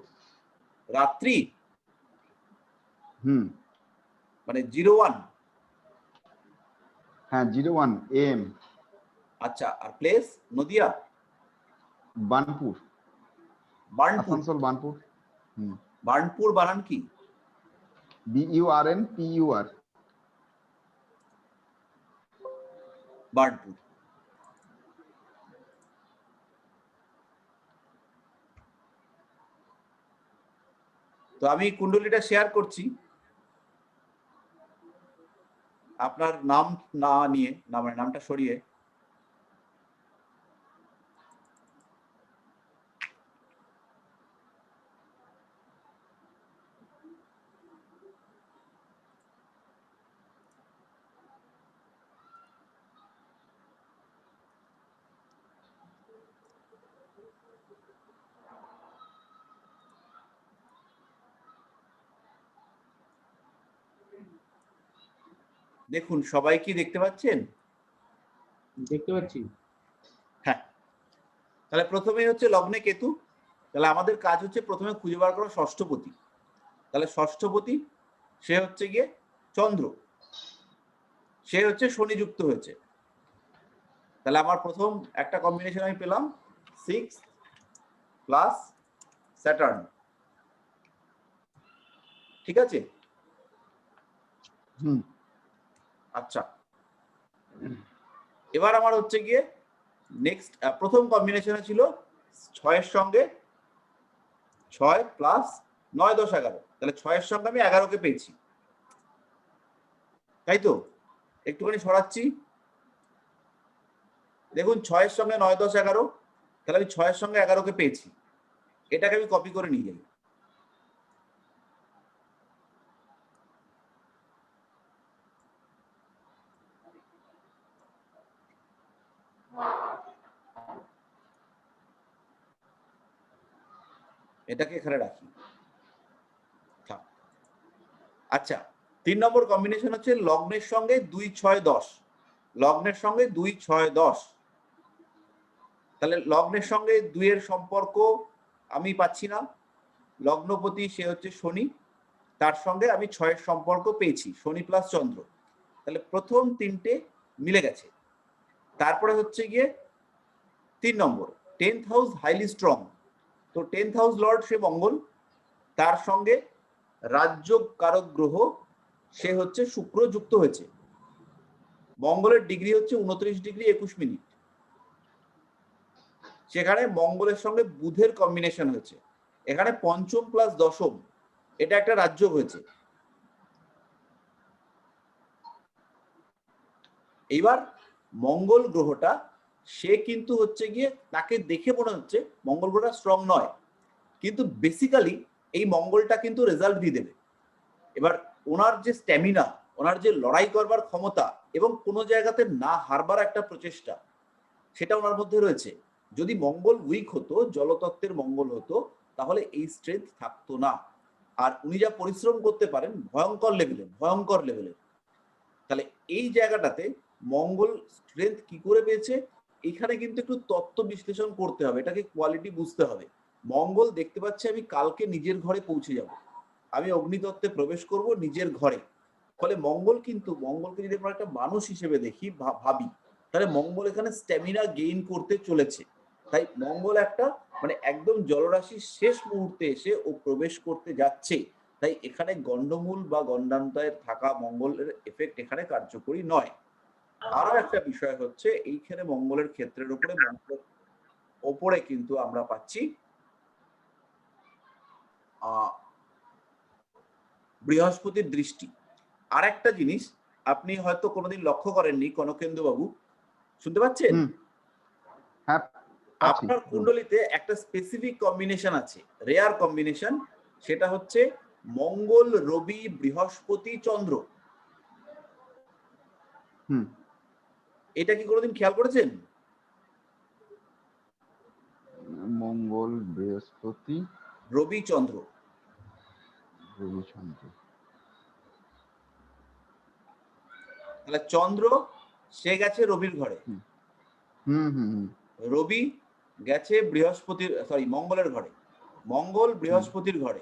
রাত্রি? মানে 01? হ্যাঁ 01 AM। আচ্ছা, আর প্লেস? নদিয়া? বার্নপুর। বার্নপুর? আসানসোল বার্নপুর। বার্নপুর বানান কি? BURNPUR। বার্নপুর। তো আমি কুণ্ডলিটা শেয়ার করছি, আপনার নাম না নিয়ে, নামটা সরিয়ে। দেখুন সবাই কি দেখতে পাচ্ছেন? দেখতে পাচ্ছি। হ্যাঁ, তাহলে প্রথমেই হচ্ছে লগ্নে কেতু। তাহলে আমাদের কাজ হচ্ছে প্রথমে খুঁজে বার করা ষষ্ঠপতি। তাহলে ষষ্ঠপতি সে হচ্ছে গিয়ে চন্দ্র, সে হচ্ছে শনি যুক্ত হয়েছে। তাহলে আমার প্রথম একটা কম্বিনেশন আমি পেলাম 6 প্লাস স্যাটার্ন। ঠিক আছে? আচ্ছা, এবার আমার হচ্ছে গিয়ে নেক্সট প্রথম কম্বিনেশনে ছিল 6-এর সঙ্গে 6 প্লাস 9, 10, 11। তাহলে 6-এর সঙ্গে আমি 11কে পেয়েছি, তাই তো? একটুখানি সরাচ্ছি, দেখুন 6-এর সঙ্গে 9, 10, 11, তাহলে আমি 6-এর সঙ্গে 11কে পেয়েছি। এটাকে আমি কপি করে নিয়ে যাই। এটাকে এখানে রাখি। আচ্ছা, 3 নম্বর কম্বিনেশন হচ্ছে লগ্নের সঙ্গে 2, 6, 10। লগ্নের সঙ্গে 2, 6, 10। তাহলে লগ্নের সঙ্গে 2 এর সম্পর্ক আমি পাচ্ছি না। লগ্নপতি সে হচ্ছে শনি, তার সঙ্গে আমি 6-এর সম্পর্ক পেয়েছি, শনি প্লাস চন্দ্র। তাহলে প্রথম 3টে মিলে গেছে। তারপরে হচ্ছে গিয়ে 3 নম্বর 10th হাউস হাইলি স্ট্রং। তো 10th হাউস লর্ড সে মঙ্গল, তার সঙ্গে রাজ্য কারক গ্রহ সে হচ্ছে শুক্র যুক্ত হয়েছে। মঙ্গলের ডিগ্রি হচ্ছে 29 ডিগ্রি 21 মিনিট। সেখানে মঙ্গলের সঙ্গে বুধের কম্বিনেশন হয়েছে, এখানে পঞ্চম প্লাস দশম, এটা একটা রাজ্য হয়েছে। এইবার মঙ্গল গ্রহটা সে কিন্তু হচ্ছে গিয়ে, তাকে দেখে মনে হচ্ছে মঙ্গল গ্রহটা স্ট্রং নয়, কিন্তু বেসিক্যালি এই মঙ্গলটা কিন্তু রেজাল্ট দিয়ে দেবে। এবার ওনার যে স্ট্যামিনা, ওনার যে লড়াই করবার ক্ষমতা এবং কোনো জায়গাতে না হারবার একটা প্রচেষ্টা, সেটা ওনার মধ্যে রয়েছে। যদি মঙ্গল উইক হতো, জলতত্ত্বের মঙ্গল হতো, তাহলে এই স্ট্রেংথ থাকতো না। আর উনি যা পরিশ্রম করতে পারেন ভয়ঙ্কর লেভেলের। তাহলে এই জায়গাটাতে মঙ্গল স্ট্রেংথ কি করে পেয়েছে, এখানে কিন্তু একটু তত্ত্ব বিশ্লেষণ করতে হবে, এটাকে কোয়ালিটি বুঝতে হবে। মঙ্গল দেখতে পাচ্ছি আমি কালকে নিজের ঘরে পৌঁছে যাব, আমি অগ্নিতত্ত্বে প্রবেশ করব নিজের ঘরে। ফলে মঙ্গলকে যদি আমরা একটা মানুষ হিসেবে দেখি, ভাবি, তাহলে মঙ্গল এখানে স্ট্যামিনা গেইন করতে চলেছে। তাই মঙ্গল একটা মানে একদম জলরাশির শেষ মুহূর্তে এসে ও প্রবেশ করতে যাচ্ছে। তাই এখানে গন্ডমূল বা গণ্ডান্তরে থাকা মঙ্গলের এফেক্ট এখানে কার্যকরী নয়। আরো একটা বিষয় হচ্ছে এইখানে মঙ্গলের ক্ষেত্রের উপরে মঙ্গলের ওপরে কিন্তু আমরা পাচ্ছি বৃহস্পতির দৃষ্টি। আর একটা জিনিস আপনি হয়তো কোনোদিন লক্ষ্য করেননি কনকেন্দু বাবু, শুনতে পাচ্ছেন? হ্যাঁ, আপনার কুণ্ডলিতে একটা স্পেসিফিক কম্বিনেশন আছে, রেয়ার কম্বিনেশন, সেটা হচ্ছে মঙ্গল, রবি, বৃহস্পতি, চন্দ্র। এটা কি কোনোদিন খেয়াল করেছেন? মঙ্গল, বৃহস্পতি, রবি, চন্দ্র। তাহলে চন্দ্র সে গেছে রবির ঘরে, রবি গেছে মঙ্গলের ঘরে, মঙ্গল বৃহস্পতির ঘরে,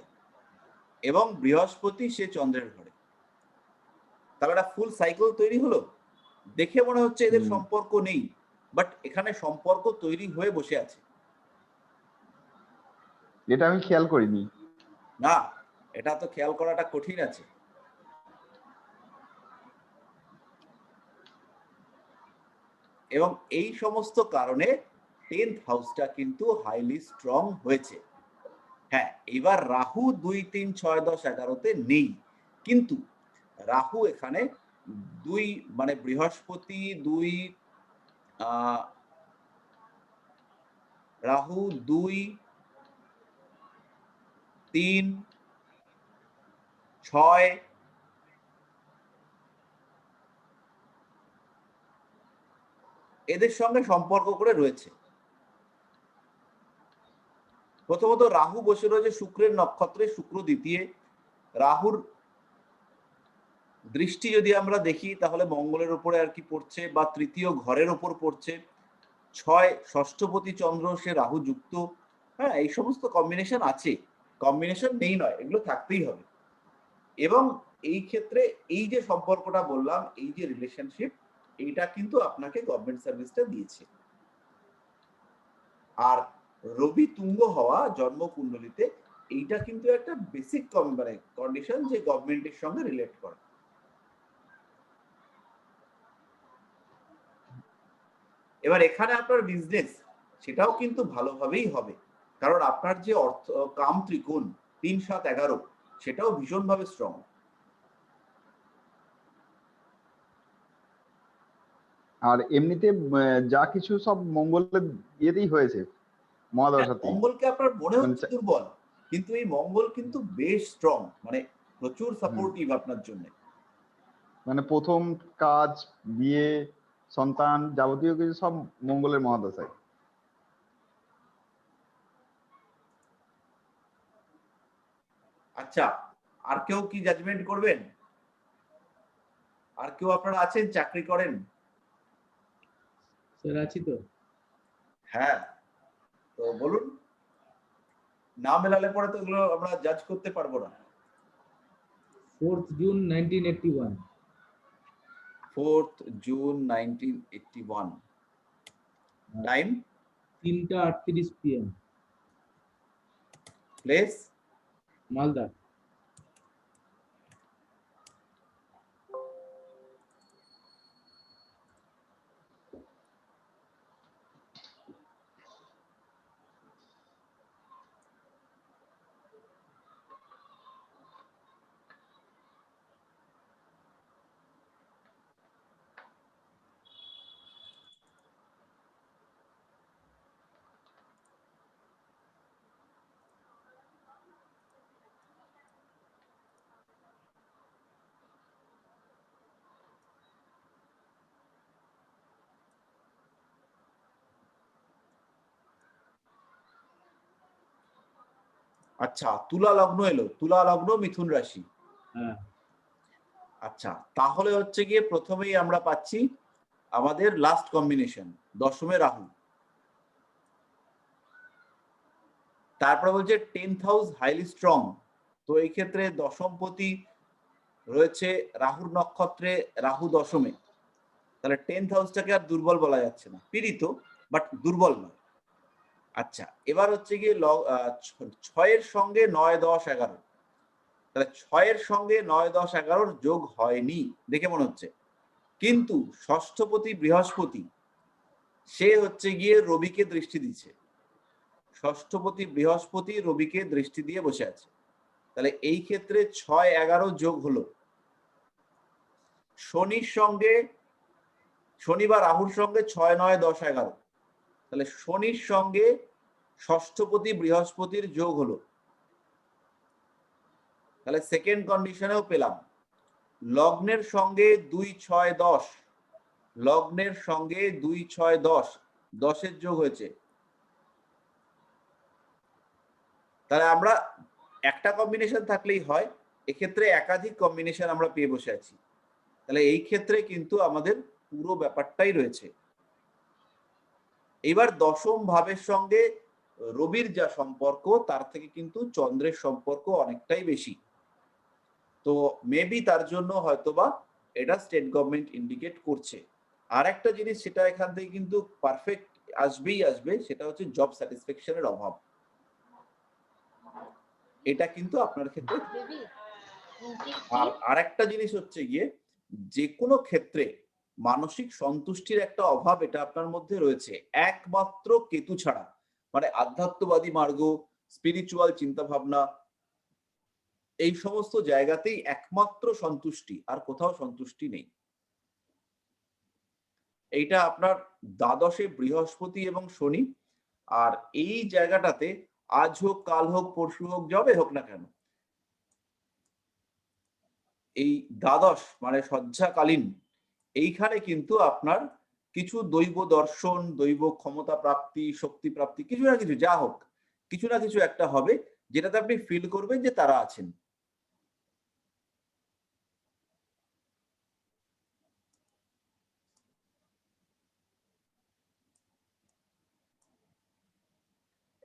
এবং বৃহস্পতি সে চন্দ্রের ঘরে। তাহলে একটা ফুল সাইকেল তৈরি হলো। দেখে মনে হচ্ছে এদের সম্পর্ক নেই, বাট এখানে সম্পর্ক তৈরি হয়ে বসে আছে। এটা আমি খেয়াল করিনি। না, এটা তো খেয়াল করাটা কঠিন আছে। এবং এই সমস্ত কারণে 10th হাউসটা কিন্তু হাইলি স্ট্রং হয়েছে। হ্যাঁ, এবার রাহু 2, 3, 6, 10, 11-তে নেই, কিন্তু রাহু এখানে 2 মানে বৃহস্পতি 2, রাহু 2, 3, 6 এদের সঙ্গে সম্পর্ক করে রয়েছে। প্রথমত রাহু বসে রয়েছে শুক্রের নক্ষত্রে, শুক্র দ্বিতীয়। রাহুর দৃষ্টি যদি আমরা দেখি তাহলে মঙ্গলের উপরে আর কি পড়ছে, বা তৃতীয় ঘরের উপর পড়ছে। 6 ষষ্ঠপতি চন্দ্র, সে রাহু যুক্ত। হ্যাঁ, এই সমস্ত কম্বিনেশন আছে, কম্বিনেশন নেই নয়, এগুলো থাকতেই হবে। এবং এই ক্ষেত্রে এই যে সম্পর্কটা বললাম, এই যে রিলেশনশিপ, এইটা কিন্তু আপনাকে গভর্নমেন্ট সার্ভিসটা দিয়েছে। আর রবি তুঙ্গ হওয়া জন্মকুণ্ডলিতে, এইটা কিন্তু একটা বেসিক মানে কন্ডিশন যে গভর্নমেন্টের সঙ্গে রিলেট করে। এবার এখানে আপনার বিজনেস সেটাও কিন্তু ভালোভাবেই হবে, কারণ আপনার যে অর্থ কাম ত্রিকোণ 3, 7, 11 সেটাও ভীষণভাবে স্ট্রং। আর এমনিতে যা কিছু সব মঙ্গলের ইয়েতেই হয়েছে, মহাদশাতেই। মঙ্গলকে আপনার মনে হচ্ছে দুর্বল, কিন্তু এই মঙ্গল কিন্তু বেশ স্ট্রং, মানে প্রচুর সাপোর্টিভ আপনার জন্য। মানে প্রথম কাজ, বিয়ে, সন্তান, যাবতীয় কিছু সব মঙ্গলের মহাদশায়। আচ্ছা, আর কেউ কি জাজমেন্ট করবেন? আর কেউ আপনারা আছেন চাকরি করেন? স্যার আছি তো। হ্যাঁ, তো বলুন। না মেলালে পরে তো এগুলো আমরা জাজ করতে পারবো না। 4th June 1981। 4th June 1981। Time? 3টা 38 PM। প্লেস? মালদা। আচ্ছা, তুলা লগ্ন এলো, তুলা লগ্ন মিথুন রাশি। হ্যাঁ আচ্ছা, তাহলে হচ্ছে গিয়ে প্রথমেই আমরা পাচ্ছি আমাদের লাস্ট কম্বিনেশন, দশমে রাহু। তারপরে বলছে 10th হাউস হাইলি স্ট্রং। তো এই ক্ষেত্রে দশমপতি রয়েছে রাহুর নক্ষত্রে, রাহু দশমে। তাহলে 10th হাউসটাকে আর দুর্বল বলা যাচ্ছে না, পীড়িত বাট দুর্বল নয়। আচ্ছা, এবার হচ্ছে গিয়ে 6-এর সঙ্গে 9-10-11। তাহলে 6-এর সঙ্গে 9-10-11 যোগ হয়নি দেখে মনে হচ্ছে, কিন্তু ষষ্ঠপতি বৃহস্পতি সে হচ্ছে গিয়ে রবিকে দৃষ্টি দিচ্ছে। ষষ্ঠপতি বৃহস্পতি রবিকে দৃষ্টি দিয়ে বসে আছে। তাহলে এই ক্ষেত্রে 6-11 যোগ হলো। শনির সঙ্গে, শনি বা রাহুর সঙ্গে 6-9-10-11। তাহলে শনির সঙ্গে ষষ্ঠপতি বৃহস্পতির যোগ হলো। তাহলে সেকেন্ড কন্ডিশনেও পেলাম লগ্নের সঙ্গে 2-6-10, লগ্নের সঙ্গে 2-6-10, 10-এর যোগ হয়েছে। তাহলে আমরা একটা কম্বিনেশন থাকলেই হয়, এক্ষেত্রে একাধিক কম্বিনেশন আমরা পেয়ে বসে আছি। তাহলে এই ক্ষেত্রে কিন্তু আমাদের পুরো ব্যাপারটাই রয়েছে। এবার দশম ভাবের সঙ্গে রবির যা সম্পর্ক তার থেকে কিন্তু চন্দ্রের সম্পর্ক অনেকটাই বেশি। তো মেবি তার জন্য হয়তোবা এটা স্টেট গভর্নমেন্ট ইন্ডিকেট করছে। আর একটা জিনিস সেটা এখান থেকে কিন্তু পারফেক্ট আসবেই আসবে, সেটা হচ্ছে জব স্যাটিসফ্যাকশনের অভাব। এটা কিন্তু আপনার ক্ষেত্রে। আর আরেকটা জিনিস হচ্ছে গিয়ে যে কোনো ক্ষেত্রে মানসিক সন্তুষ্টির একটা অভাব এটা আপনার মধ্যে রয়েছে, একমাত্র কেতু ছাড়া। মানে আধ্যাত্মবাদী মার্গ, স্পিরিচুয়াল চিন্তা ভাবনা, এই সমস্ত জায়গাতেই একমাত্র সন্তুষ্টি, আর কোথাও সন্তুষ্টি নেই। এইটা আপনার দ্বাদশে বৃহস্পতি এবং শনি। আর এই জায়গাটাতে আজ হোক, কাল হোক, পরশু হোক, যবে হোক না কেন, এই দ্বাদশ মানে শয্যাকালীন এইখানে কিন্তু আপনার কিছু দৈব দর্শন, দৈব ক্ষমতা প্রাপ্তি, শক্তি প্রাপ্তি, কিছু না কিছু, যা হোক কিছু না কিছু একটা হবে যেটাতে আপনি ফিল করবেন যে তারা আছেন।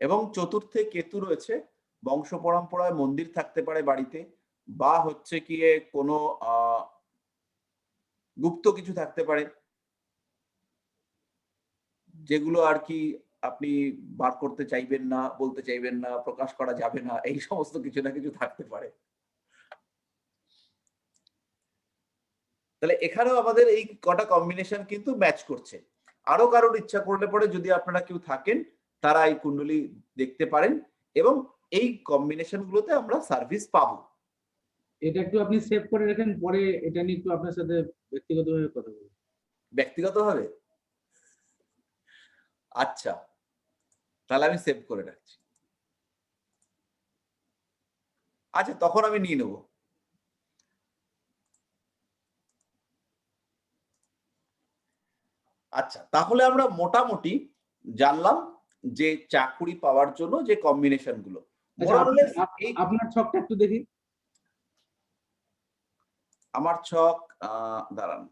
এবং চতুর্থে কেতু রয়েছে, বংশ পরম্পরায় মন্দির থাকতে পারে বাড়িতে, বা হচ্ছে গিয়ে কোনো গুপ্ত কিছু থাকতে পারে, যেগুলো আর কি আপনি বার করতে চাইবেন না, বলতে চাইবেন না, প্রকাশ করা যাবে না, এই সমস্ত কিছু না কিছু থাকতে পারে। তাহলে এখানেও আমাদের এই কটা কম্বিনেশন কিন্তু ম্যাচ করছে। আরো কারোর ইচ্ছা করলে পরে যদি আপনারা কেউ থাকেন তারা এই কুণ্ডলী দেখতে পারেন, এবং এই কম্বিনেশন গুলোতে আমরা সার্ভিস পাবো। এটা একটু আপনি সেভ করে রাখেন, পরে এটা নিয়ে একটু আপনার সাথে ব্যক্তিগতভাবে কথা বলবো। ব্যক্তিগতভাবে? আচ্ছা, তাহলে আমি সেভ করে রাখছি। আচ্ছা, তখন আমি নিয়ে নেব। আচ্ছা, তাহলে আমরা মোটামুটি জানলাম যে চাকুরি পাওয়ার জন্য যে কম্বিনেশন গুলো। আচ্ছা, আপনার ছকটা একটু দেখি। আমার ছক, দাঁড়ান,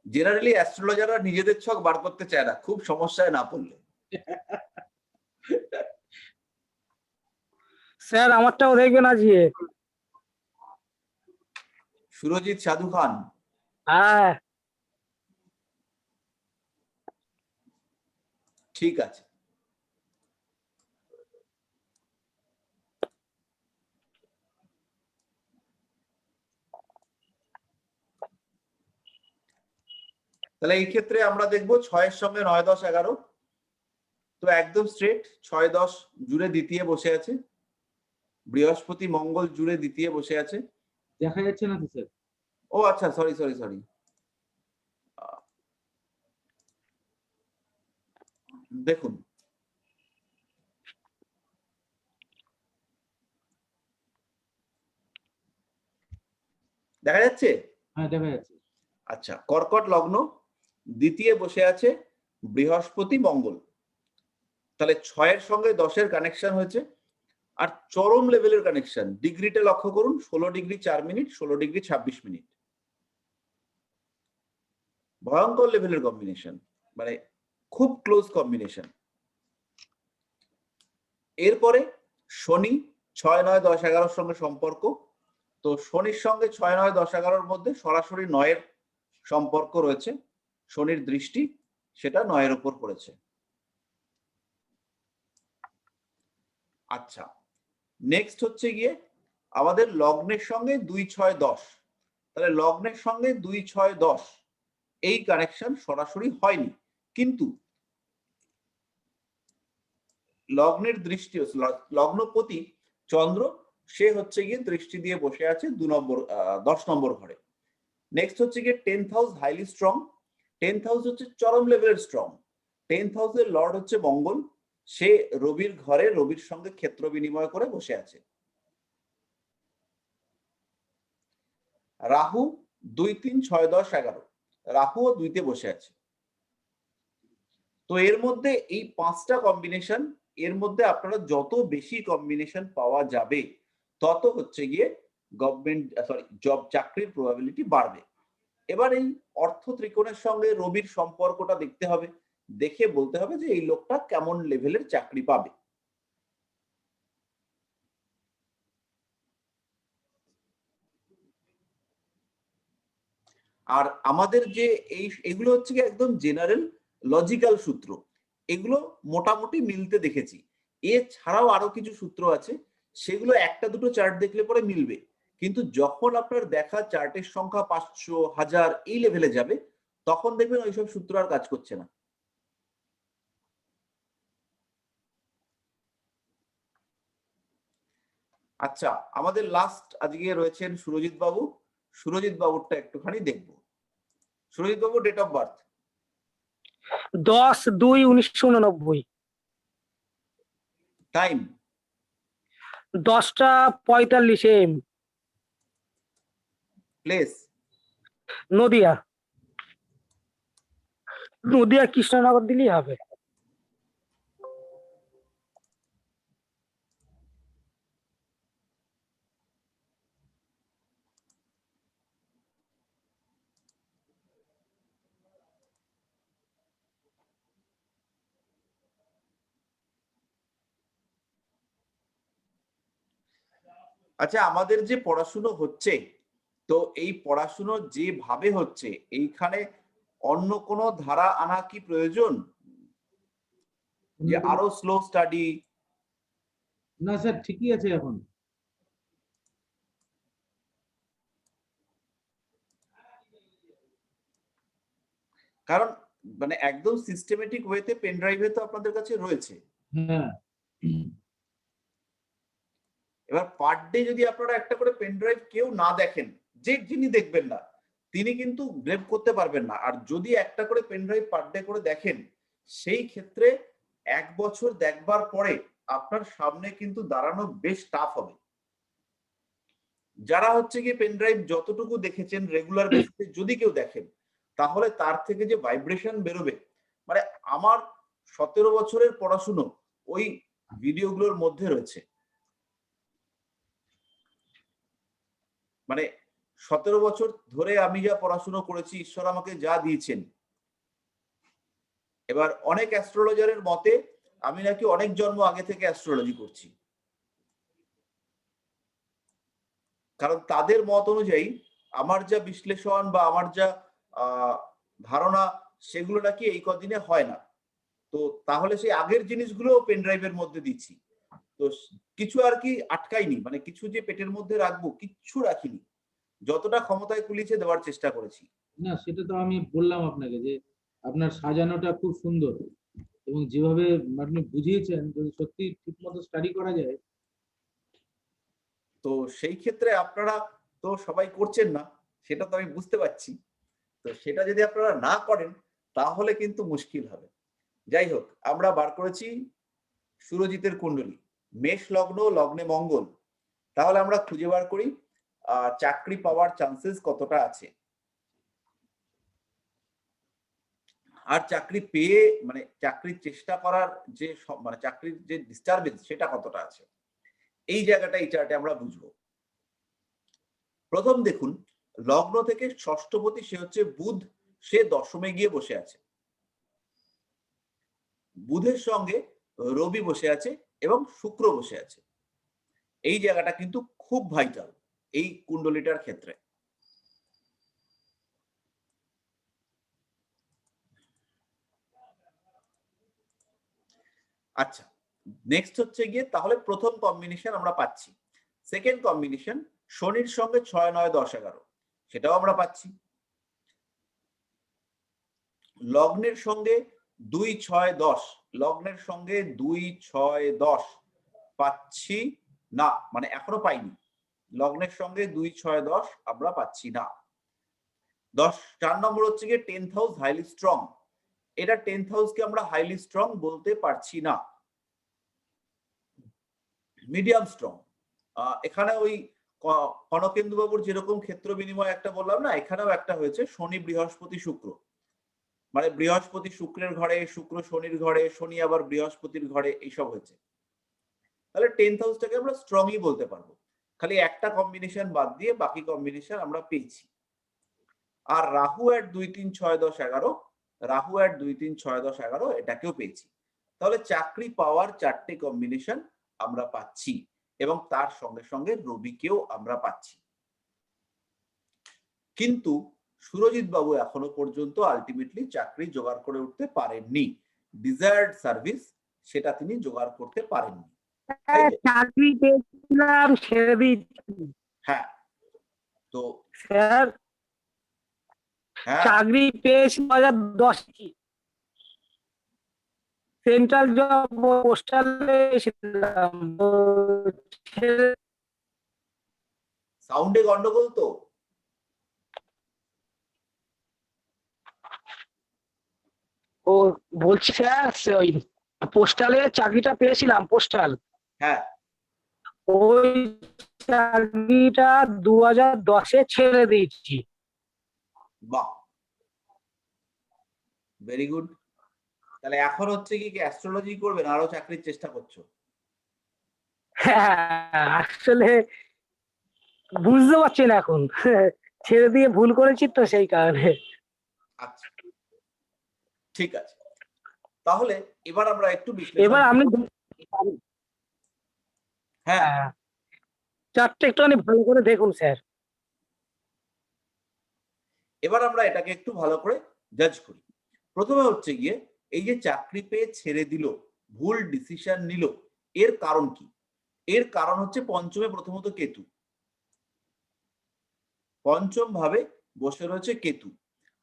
জেনারেলি অ্যাস্ট্রোলজাররা নিজেদের ছক বার করতে চায় না, খুব সমস্যায় না পড়লে। স্যার আমারটাও দেখবেন আজকে। সুরজিৎ সাধু খান, হ্যাঁ ঠিক আছে। তাহলে এই ক্ষেত্রে আমরা দেখবো 6-এর সঙ্গে 9-10-11, তো একদম স্ট্রেট 6-10 জুড়ে দ্বিতীয় বসে আছে, বৃহস্পতি মঙ্গল জুড়ে দ্বিতীয় বসে আছে। দেখা যাচ্ছে না তো স্যার? ও আচ্ছা, সরি সরি সরি, দেখুন দেখা যাচ্ছে? হ্যাঁ দেখা যাচ্ছে। আচ্ছা, কর্কট লগ্ন, দ্বিতীয় বসে আছে বৃহস্পতি মঙ্গল। তাহলে 6-এর সঙ্গে 10-এর কানেকশন হয়েছে। আর চরম লেভেলের কানেকশন, ডিগ্রিটা লক্ষ্য করুন, 16 ডিগ্রি 4 মিনিট, 16 ডিগ্রি 26 মিনিট। ভয়ঙ্কর লেভেলের কম্বিনেশন, মানে খুব ক্লোজ কম্বিনেশন। এরপরে শনি 6, 9, 10, 11-র সঙ্গে সম্পর্ক। তো শনির সঙ্গে 6, 9, 10, 11-র মধ্যে সরাসরি 9-এর সম্পর্ক রয়েছে। শনির দৃষ্টি সেটা 9-এর উপর পড়েছে। আচ্ছা, নেক্সট হচ্ছে গিয়ে আমাদের লগ্নের সঙ্গে 2, 6, 10। তাহলে লগ্নের সঙ্গে 2, 6, 10 এই কানেকশন সরাসরি হয়নি, কিন্তু লগ্নের দৃষ্টি, লগ্নপতি চন্দ্র সে হচ্ছে গিয়ে দৃষ্টি দিয়ে বসে আছে 10 নম্বর ঘরে। নেক্সট হচ্ছে গিয়ে 10th house highly strong. 10th house হচ্ছে চরম লেভেলের স্ট্রং। 10th হাউসের লর্ড হচ্ছে মঙ্গল, সে রবির ঘরে রবির সঙ্গে ক্ষেত্র বিনিময় করে বসে আছে। রাহু 2, 3, 6, 10, 11, রাহুও 2-তে বসে আছে। তো এর মধ্যে এই 5টা কম্বিনেশন, এর মধ্যে আপনারা যত বেশি কম্বিনেশন পাওয়া যাবে তত হচ্ছে গিয়ে জব চাকরির প্রবাবিলিটি বাড়বে। এবার এই অর্থ ত্রিকোণের সঙ্গে রবির সম্পর্কটা দেখতে হবে, দেখে বলতে হবে যে এই লোকটা কেমন লেভেলের চাকরি পাবে। আর আমাদের যে এগুলো হচ্ছে কি একদম জেনারেল লজিক্যাল সূত্র, এগুলো মোটামুটি মিলতে দেখেছি। এছাড়াও আরো কিছু সূত্র আছে, সেগুলো একটা দুটো চার্ট দেখলে পরে মিলবে, কিন্তু যখন আপনার দেখা চার্টের সংখ্যা 500, 1000 এই লেভেলে যাবে, তখন দেখবেন ওইসব সূত্র আর কাজ করছে না। আচ্ছা, আমাদের লাস্ট আজকে রয়েছেন সুরজিৎ বাবু। সুরজিৎ বাবুরটা একটুখানি দেখবো। সুরজিৎ বাবু ডেট অফ বার্থ 10-2-1989, টাইম 10টা 45 AM, প্লেস নদিয়া। নদিয়া কৃষ্ণনগর দিলেই হবে। আচ্ছা, আমাদের যে পড়াশুনো হচ্ছে, তো এই পড়াশুনো যেভাবে হচ্ছে এইখানে অন্য কোনো ধারা আনা কি প্রয়োজন, যে আরো স্লো স্টাডি? না স্যার, ঠিকই আছে এখন। কারণ মানে একদম সিস্টেমেটিক ওয়েতে পেন ড্রাইভে তো আপনাদের কাছে রয়েছে। হ্যাঁ, এবার পার ডে যদি আপনারা একটা করে পেন ড্রাইভ কেউ না দেখেন, যে যিনি দেখবেন না তিনি কিন্তু গ্রেভ করতে পারবেন না। আর যদি একটা করে পেন ড্রাইভ পার ডে করে দেখেন, সেই ক্ষেত্রে 1 বছর দেখবার পরে আপনার সামনে কিন্তু দাঁড়ানো বেশ টাফ হবে। যারা হচ্ছে গিয়ে পেন ড্রাইভ যতটুকু দেখেছেন রেগুলার বেসিসে যদি কেউ দেখেন, তাহলে তার থেকে যে ভাইব্রেশন বেরোবে, মানে আমার 17 বছরের পড়াশুনো ওই ভিডিওগুলোর মধ্যে রয়েছে। মানে 17 বছর ধরে আমি যা পড়াশুনো করেছি, ঈশ্বর আমাকে যা দিয়েছেন। এবার অনেক অ্যাস্ট্রোলজারের মতে আমি নাকি অনেক জন্ম আগে থেকে অ্যাস্ট্রোলজি করছি, কারণ তাদের মত অনুযায়ী আমার যা বিশ্লেষণ বা আমার যা ধারণা, সেগুলো নাকি এই কদিনে হয় না। তো তাহলে সেই আগের জিনিসগুলো পেন ড্রাইভের মধ্যে দিচ্ছি। তো কিছু আর কি আটকাইনি, মানে কিছু যে পেটের মধ্যে রাখবো কিচ্ছু রাখিনি, যতটা ক্ষমতায় কুলিয়েছে দেওয়ার চেষ্টা করেছি। না সেটা তো আমি বললাম আপনাকে যে আপনার সাজানোটা খুব সুন্দর, এবং যেভাবে আপনি বুঝিয়েছেন যদি সত্যি ঠিক মতো স্টাডি করা যায়। তো সেই ক্ষেত্রে আপনারা তো সবাই করছেন না, সেটা তো আমি বুঝতে পারছি। তো সেটা যদি আপনারা না করেন তাহলে কিন্তু মুশকিল হবে। যাই হোক, আমরা বার করেছি সুরজিতের কুণ্ডলী, মেষ লগ্ন, লগ্নে মঙ্গল। তাহলে আমরা খুঁজে বার করি চাকরি পাওয়ার চান্সেস কতটা আছে। আর চাকরি পেয়ে মানে চাকরির চেষ্টা করার যে মানে চাকরির যে ডিস্টারবেন্স সেটা কতটা আছে, এই জায়গাটা এই চার্টে আমরা বুঝবো। প্রথম দেখুন, লগ্ন থেকে ষষ্ঠপতি সে হচ্ছে বুধ, সে দশমে গিয়ে বসে আছে। বুধের সঙ্গে রবি বসে আছে এবং শুক্র বসে আছে। এই জায়গাটা কিন্তু খুব ভাইটাল এই কুণ্ডলিটার ক্ষেত্রে। আচ্ছা, নেক্সট হচ্ছে গিয়ে তাহলে প্রথম কম্বিনেশন আমরা পাচ্ছি। সেকেন্ড কম্বিনেশন শনির সঙ্গে 6, 9, 10, 11, সেটাও আমরা পাচ্ছি। লগ্নের সঙ্গে 2, 6, 10, লগ্নের সঙ্গে 2, 6, 10 পাচ্ছি না, মানে এখনো পাইনি। লগ্নের সঙ্গে 2, 6, 10 আমরা পাচ্ছি না। 4 নম্বর হচ্ছে গিয়ে 10th হাউস হাইলি স্ট্রং, এটা 10th হাউসকে আমরা হাইলি স্ট্রং বলতে পারছি না, মিডিয়াম স্ট্রং। এখানে ওই কনকেন্দু বাবুর যেরকম ক্ষেত্র বিনিময় একটা বললাম না, এখানেও একটা হয়েছে শনি বৃহস্পতি শুক্র, মানে বৃহস্পতি শুক্রের ঘরে, শুক্র শনির ঘরে, শনি আবার বৃহস্পতির ঘরে, এইসব হয়েছে। তাহলে 10th হাউসটাকে আমরা স্ট্রংই বলতে পারবো। খালি একটা কম্বিনেশন বাদ দিয়ে বাকি কম্বিনেশন আমরা পেয়েছি। আর রাহু এট 2, 3, 6, 10, 11, রাহু এট 2, 3, 6, 10, 11 এটাকেও পেয়েছি। তাহলে চাকরি পাওয়ার 4টে কম্বিনেশন আমরা পাচ্ছি এবং তার সঙ্গে সঙ্গে রবিকেও আমরা পাচ্ছি। কিন্তু সুরজিৎ বাবু এখনো পর্যন্ত আলটিমেটলি চাকরি জোগাড় করে উঠতে পারেননি, ডিজায়ার্ড সার্ভিস সেটা তিনি জোগাড় করতে পারেননি। চাকরি পেয়েছিলাম ছেড়ে দিয়েছি হ্যাঁ, তো স্যার, হ্যাঁ, চাকরি পেয়েছি 2010 সেন্ট্রাল জব পোস্টালে এসেছিলাম। সাউন্ডে গন্ডগোল তো। ও বলছি স্যার, ওই পোস্টালে চাকরিটা পেয়েছিলাম, পোস্টাল, হ্যাঁ, ওই চাকরিটা 2010-এ ছেড়ে দিয়েছি। বাহ, ভেরি গুড। তাহলে এখন হচ্ছে কি অ্যাস্ট্রোলজি করবেন, আরো চাকরির চেষ্টা করছো? হ্যাঁ, আসলে বুঝতে পারছি না এখন, ছেড়ে দিয়ে ভুল করেছি তো সেই কারণে। আচ্ছা, ঠিক আছে। তাহলে এবার আমরা একটু বিশ্লেষণ এবার আপনি হ্যাঁ, চারটে একটুখানি ভালো করে দেখুন স্যার। এবার আমরা এটাকে একটু ভালো করে জাজ করি। প্রথমে হচ্ছে গিয়ে এই যে চাকরি পেয়ে ছেড়ে দিল, ভুল ডিসিশন নিল, এর কারণ কি? এর কারণ হচ্ছে পঞ্চমে প্রথমত কেতু, পঞ্চম ভাবে বসে রয়েছে কেতু।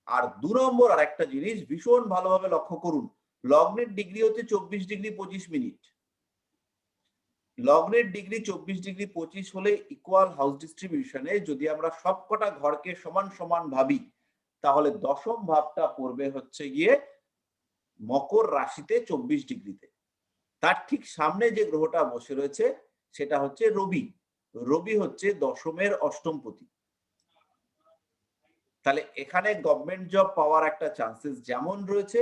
আর 2 নম্বর আর একটা জিনিস ভীষণ ভালোভাবে লক্ষ্য করুন, লগ্নের ডিগ্রি হচ্ছে 24 ডিগ্রি 25 মিনিট। লগ্নের ডিগ্রি 24 ডিগ্রি 25 হলে ইকুয়াল হাউস ডিস্ট্রিবিউশনে যদি আমরা সবকটা ঘরকে সমান সমান ভাবি, তাহলে দশম ভাবটা পড়বে হচ্ছে গিয়ে মকর রাশিতে 24 ডিগ্রিতে। তার ঠিক সামনে যে গ্রহটা বসে রয়েছে সেটা হচ্ছে রবি। রবি হচ্ছে দশমের অষ্টমপতি। তাহলে এখানে গভর্নমেন্ট জব পাওয়ার একটা চান্সেস যেমন রয়েছে,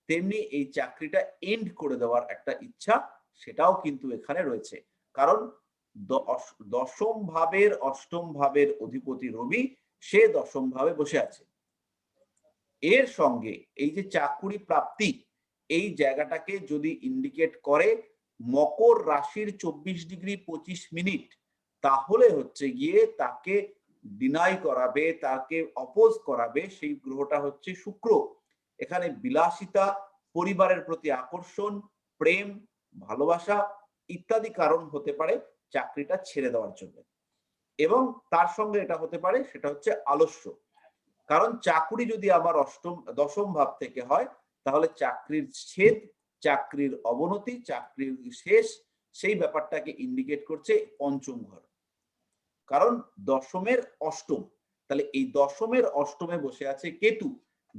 তেমনি এই চাকরিটা এন্ড করে দেওয়ার একটা ইচ্ছা সেটাও কিন্তু এখানে রয়েছে। কারণ দশম ভাবের অষ্টম ভাবের অধিপতি রবি, সে দশম ভাবে বসে আছে। এর সঙ্গে এই যে চাকুরি প্রাপ্তি, এই জায়গাটাকে যদি ইন্ডিকেট করে মকর রাশির 24 ডিগ্রি 25 মিনিট, তাহলে হচ্ছে গিয়ে তাকে ডিনাই করাবে, তাকে অপোজ করাবে সেই গ্রহটা হচ্ছে শুক্র। এখানে বিলাসিতা, পরিবারের প্রতি আকর্ষণ, প্রেম, ভালোবাসা ইত্যাদি কারণ হতে পারে চাকরিটা ছেড়ে দেওয়ার জন্য। এবং তার সঙ্গে এটা হতে পারে, সেটা হচ্ছে আলস্য। কারণ চাকরি যদি আমার দশম ভাব থেকে হয়, তাহলে চাকরির ছেদ, চাকরির অবনতি, চাকরির শেষ, সেই ব্যাপারটাকে ইন্ডিকেট করছে পঞ্চম ঘর, কারণ দশমের অষ্টম। তাহলে এই দশমের অষ্টমে বসে আছে কেতু,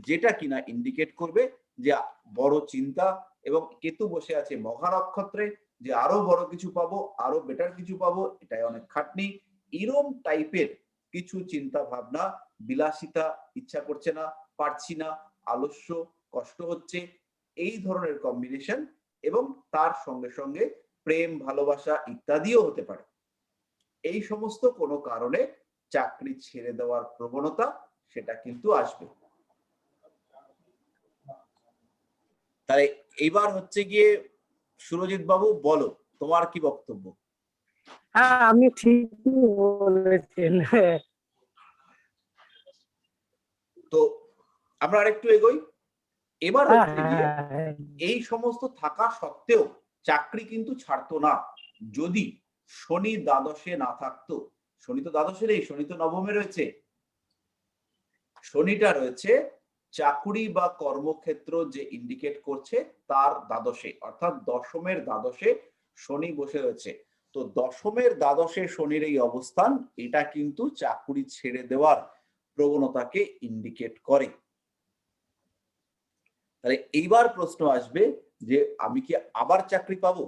যেটা কিনা ইন্ডিকেট করবে যে বড় চিন্তা, এবং কেতু বসে আছে মঘা নক্ষত্রে, যে আরো বড় কিছু পাবো, আরো বেটার কিছু পাবো, এটাই অনেক খাটনি, এরম টাইপের কিছু চিন্তা ভাবনা, বিলাসিতা, ইচ্ছা করছে না, পারছি না, আলস্য, কষ্ট হচ্ছে, এই ধরনের কম্বিনেশন, এবং তার সঙ্গে সঙ্গে প্রেম ভালোবাসা ইত্যাদিও হতে পারে। এই সমস্ত কোনো কারণে চাকরি ছেড়ে দেওয়ার প্রবণতা সেটা কিন্তু আসবে। তাহলে এইবার হচ্ছে গিয়ে সুরজিৎ বাবু, বলো তোমার কি বক্তব্য? হ্যাঁ, আপনি ঠিকই বলেছেন। তো আমরা আরেকটু এগোই। এবার হ্যাঁ, হচ্ছে গিয়ে হ্যাঁ, এই সমস্ত থাকা সত্ত্বেও চাকরি কিন্তু ছাড়তো না যদি শনি দ্বাদশে না থাকতো। শনি তো দ্বাদশে নেই, শনি তো নবমে রয়েছে। শনিটা রয়েছে চাকুরি বা কর্মক্ষেত্র যে ইন্ডিকেট করছে তার দ্বাদশে, অর্থাৎ দশমের দ্বাদশে শনি বসে রয়েছে। তো দশমের দ্বাদশে শনির এই অবস্থান, এটা কিন্তু চাকুরি ছেড়ে দেওয়ার প্রবণতাকে ইন্ডিকেট করে। তাহলে এইবার প্রশ্ন আসবে যে আমি কি আবার চাকরি পাবো?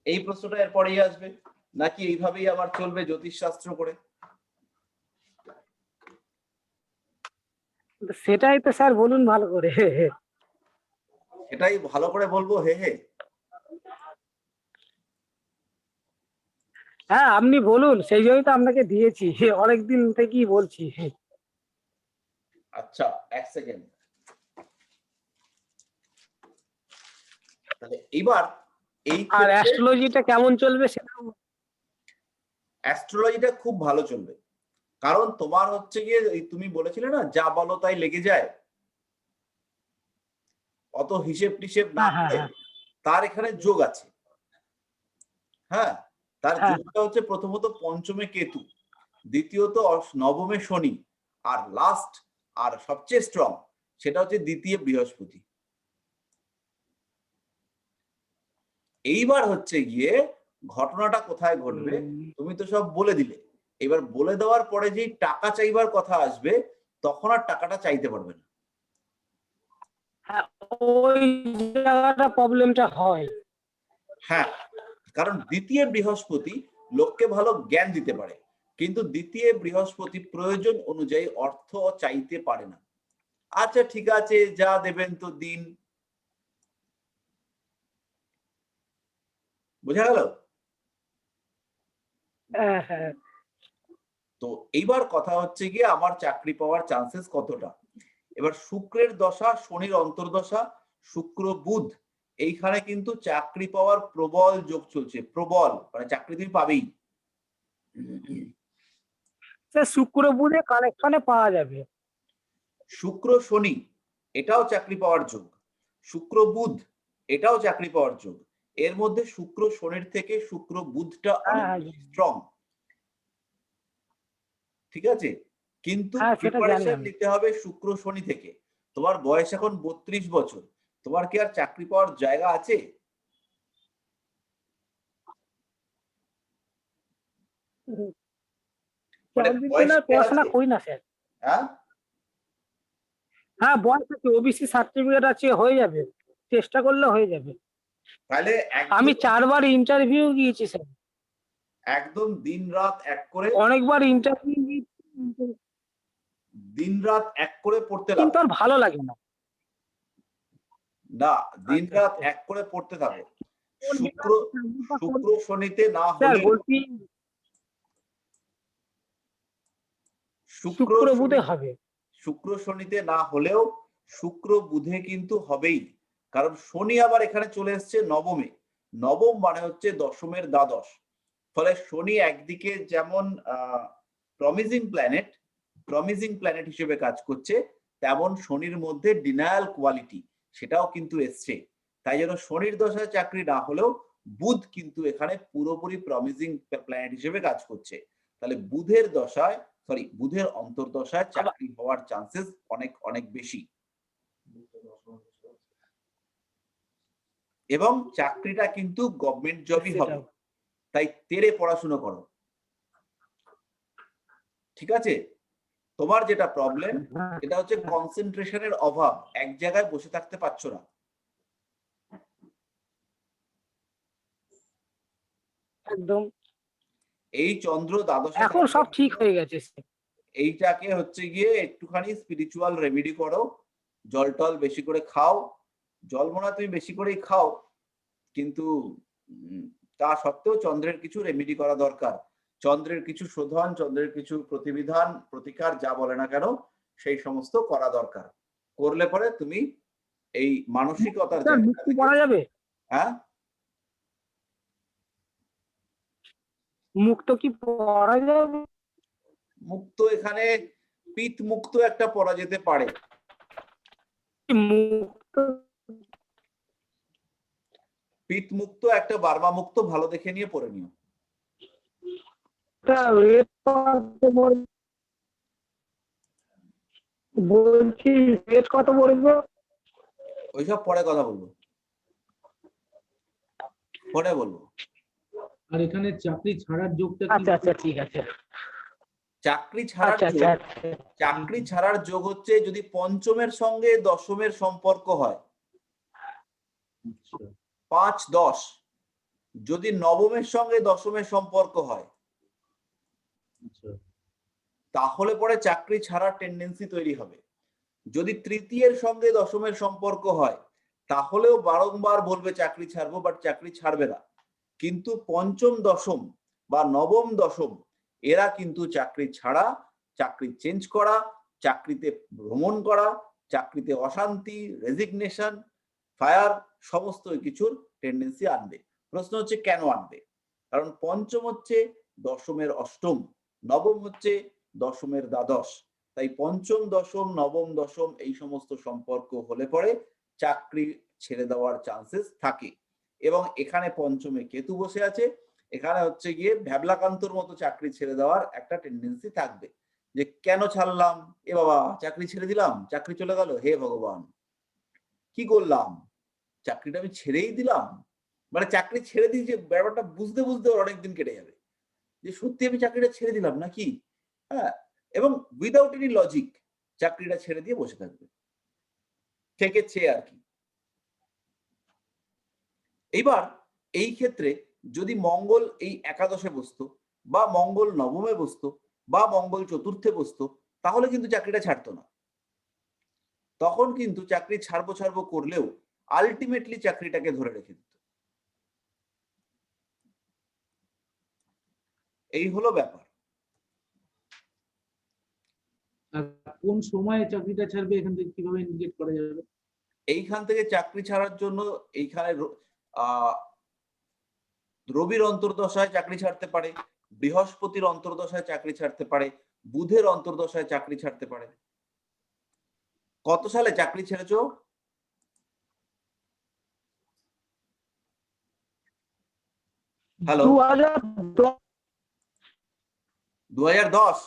এই প্রশ্নটা এরপরেই আসবে, নাকি এইভাবেই আমার চলবে জ্যোতিষশাস্ত্র করে? সেটাই তো স্যার বলুন ভালো করে। এটাই ভালো করে বলবো, হে হে। হ্যাঁ, আপনি বলুন, সেই জন্যই তো আপনাকে দিয়েছি, অনেকদিন থেকেই বলছি। আচ্ছা, এক সেকেন্ড। তাহলে এবার এই আর ক্ষেত্রে অ্যাস্ট্রোলজিটা কেমন চলবে সেটা? অ্যাস্ট্রোলজিটা খুব ভালো চলবে, কারণ তোমার হচ্ছে গিয়ে তুমি বলেছিলে না, যা বলো তাই লেগে যায়, অত হিসেব টিসেব না হ্যাঁ, হ্যাঁ, করে হ্যাঁ, তার এখানে যোগ আছে। হ্যাঁ, তার হ্যাঁ, যোগটা হচ্ছে প্রথমত পঞ্চমে কেতু, দ্বিতীয়ত নবমে শনি, আর লাস্ট আর সবচেয়ে স্ট্রং সেটা হচ্ছে দ্বিতীয় বৃহস্পতি। এইবার হচ্ছে গিয়ে ঘটনাটা কোথায় ঘটবে, তুমি তো সব বলে দিলে। এবার বলে দেওয়ার পরে যেই টাকা চাইবার কথা আসবে, তখন আর টাকাটা চাইতে পারবে না। হ্যাঁ, ওই জায়গাটা প্রবলেমটা হয়। হ্যাঁ, কারণ দ্বিতীয় বৃহস্পতি লোককে ভালো জ্ঞান দিতে পারে, কিন্তু দ্বিতীয় বৃহস্পতি প্রয়োজন অনুযায়ী অর্থ চাইতে পারে না। আচ্ছা ঠিক আছে, যা দেবেন তো দিন, বোঝা গেল? হ্যাঁ, হ্যাঁ, তো এইবার কথা হচ্ছে গিয়ে আমার চাকরি পাওয়ার চান্সেস কতটা। এবার শুক্রের দশা, শনির অন্তর্দশা, শুক্র বুধ, এইখানে কিন্তু চাকরি পাওয়ার প্রবল যোগ চলছে, প্রবল, মানে চাকরি তুমি পাবেই। সে শুক্র বুধে কানেকশনে পাওয়া যাবে। শুক্র শনি এটাও চাকরি পাওয়ার যোগ, শুক্র বুধ এটাও চাকরি পাওয়ার যোগ। এর মধ্যে শুক্র শনির থেকে শুক্র বুধটা হ্যাঁ, অনেক হ্যাঁ, বেশি স্ট্রং, ঠিক আছে? কিন্তু হ্যাঁ, সেটা জানি প্রিপারেশন আমি। নিতে হবে শুক্র শনি থেকে। তোমার বয়স এখন 32 বছর, তোমার কি আর চাকরি পাওয়ার জায়গা আছে? মানে চাকরির জন্য বয়স আর কি পড়াশোনা আছে? করি না স্যার। হ্যাঁ, হ্যাঁ, বয়স আছে, ওবিসি সার্টিফিকেট আছে, হয়ে যাবে, চেষ্টা করলে হয়ে যাবে। তাহলে আমি একদম 4বার ইন্টারভিউ গিয়েছি স্যার, একদম দিন রাত এক করে, অনেকবার ইন্টারভিউ দিয়েছি, দিন রাত এক করে পড়তে কিন্তু লাগো। আর ভালো লাগে না। না, দিন আচ্ছা, রাত আচ্ছা। এক করে পড়তে থাকো। কোন শুক্র বিভাগে চাকরিটা শুক্র করবো? শনিতে না স্যার হলেও, বলছি শুক্র শুক্র বুধে শনি, হবে। শুক্র শনিতে না হলেও শুক্র বুধে কিন্তু হবেই। কারণ শনি আবার এখানে চলে এসছে নবমে, নবম মানে হচ্ছে দশমের দ্বাদশ। ফলে শনি একদিকে যেমন প্রমিজিং প্ল্যানেট, প্রমিজিং প্ল্যানেট হিসেবে কাজ করছে, তেমন শনির মধ্যে ডিনায়াল কোয়ালিটি সেটাও কিন্তু এসছে। তাই জন্য শনির দশায় চাকরি না হলেও বুধ কিন্তু এখানে পুরোপুরি প্রমিজিং প্ল্যানেট হিসেবে কাজ করছে। তাহলে বুধের দশায়, সরি বুধের অন্তর্দশায় আবার চাকরি হওয়ার চান্সেস অনেক অনেক বেশি, এবং চাকরিটা কিন্তু গভর্নমেন্ট জবই সেটা হবে। তাই তেরে পড়াশুনো করো, ঠিক আছে? তোমার যেটা প্রবলেম হ্যাঁ, এটা হচ্ছে কনসেন্ট্রেশনের অভাব, এক জায়গায় বসে থাকতে পারছো না। একদম। এই চন্দ্র দ্বাদশে এখন থাকবে, সব ঠিক হয়ে গেছে। এইটাকে হচ্ছে গিয়ে একটুখানি স্পিরিচুয়াল রেমেডি করো, জল টল বেশি করে খাও। জল মনে হয় তুমি বেশি করেই খাও, কিন্তু তা সত্ত্বেও চন্দ্রের কিছু রেমেডি করা দরকার। চন্দ্রের কিছু শোধন, চন্দ্রের কিছু প্রতিবিধান, প্রতিকার যা বলে না কেন, সেই সমস্ত করা দরকার। করলে পরে তুমি এই মানসিকতার স্যার জায়গাটা মুক্তি থেকে, পড়া যাবে? হ্যাঁ মুক্ত কি পড়া যাবে? মুক্ত এখানে পিত মুক্ত একটা পড়া যেতে পারে। মুক্ত পিত মুক্ত একটা বার্মা মুক্ত ভালো দেখে নিয়ে পড়ে নিও। রেট কত পড়বে? বলছি রেট কত পড়বে? ওইসব পরে কথা বলবো, পরে বলবো। আর এখানে চাকরি ছাড়ার যোগটা কি? আচ্ছা আচ্ছা ঠিক আছে। চাকরি ছাড়ার আচ্ছা যোগ, আচ্ছা চাকরি ছাড়ার যোগ হচ্ছে যদি পঞ্চমের সঙ্গে দশমের সম্পর্ক হয়, আচ্ছা 5-10। যদি নবমের সঙ্গে দশমের সম্পর্ক হয়, আচ্ছা তাহলে পরে চাকরি ছাড়ার টেন্ডেন্সি তৈরি হবে। যদি তৃতীয়ের সঙ্গে দশমের সম্পর্ক হয়, তাহলেও বারংবার বলবে চাকরি ছাড়বো, বাট চাকরি ছাড়বে না। কিন্তু পঞ্চম দশম বা নবম দশম এরা কিন্তু চাকরি ছাড়া, চাকরি চেঞ্জ করা, চাকরিতে ভ্রমণ করা, চাকরিতে অশান্তি, রেজিগনেশন, ফায়ার, সমস্ত কিছুর টেন্ডেন্সি আনবে। প্রশ্ন হচ্ছে কেন আনবে? কারণ পঞ্চম হচ্ছে দশমের অষ্টম, নবম হচ্ছে দশমের দ্বাদশ। তাই পঞ্চম দশম, নবম দশম এই সমস্ত সম্পর্ক হলে পরে চাকরি ছেড়ে দেওয়ার চান্সেস থাকে। এবং এখানে পঞ্চমে কেতু বসে আছে, এখানে হচ্ছে গিয়ে ভ্যাবলাকান্তর মতো চাকরি ছেড়ে দেওয়ার একটা টেন্ডেন্সি থাকবে, যে কেন ছাড়লাম, এ বাবা চাকরি ছেড়ে দিলাম, চাকরি চলে গেল, হে ভগবান কি করলাম, চাকরিটা আমি ছেড়েই দিলাম। মানে চাকরি ছেড়ে দিয়ে যে ব্যাপারটা বুঝতে বুঝতে ওর অনেকদিন কেটে যাবে, যে সত্যি আমি চাকরিটা ছেড়ে দিলাম নাকি। হ্যাঁ, এবং উইদাউট এনি লজিক চাকরিটা ছেড়ে দিয়ে বসে থাকবে, ঠেকেছে আর কি। এইবার এই ক্ষেত্রে যদি মঙ্গল এই একাদশে বসতো, বা মঙ্গল নবমে বসতো, বা মঙ্গল চতুর্থে বসতো, তাহলে কিন্তু চাকরিটা ছাড়তো না। তখন কিন্তু চাকরি ছাড়বো ছাড়বো করলেও আলটিমেটলি চাকরিটাকে ধরে রেখে দিত। এই হলো ব্যাপার। আর কোন সময়ে চাকরিটা ছাড়বে এখান থেকে কিভাবে ইন্ডিকেট করা যাবে? এইখান থেকে চাকরি ছাড়ার জন্য এইখানে রবির অন্তর্দশায় চাকরি ছাড়তে পারে, বৃহস্পতির অন্তর্দশায় চাকরি ছাড়তে পারে, বুধের অন্তর্দশায় চাকরি ছাড়তে পারে। কত সালে চাকরি ছেড়েছো? হ্যালো, 2010। 2010?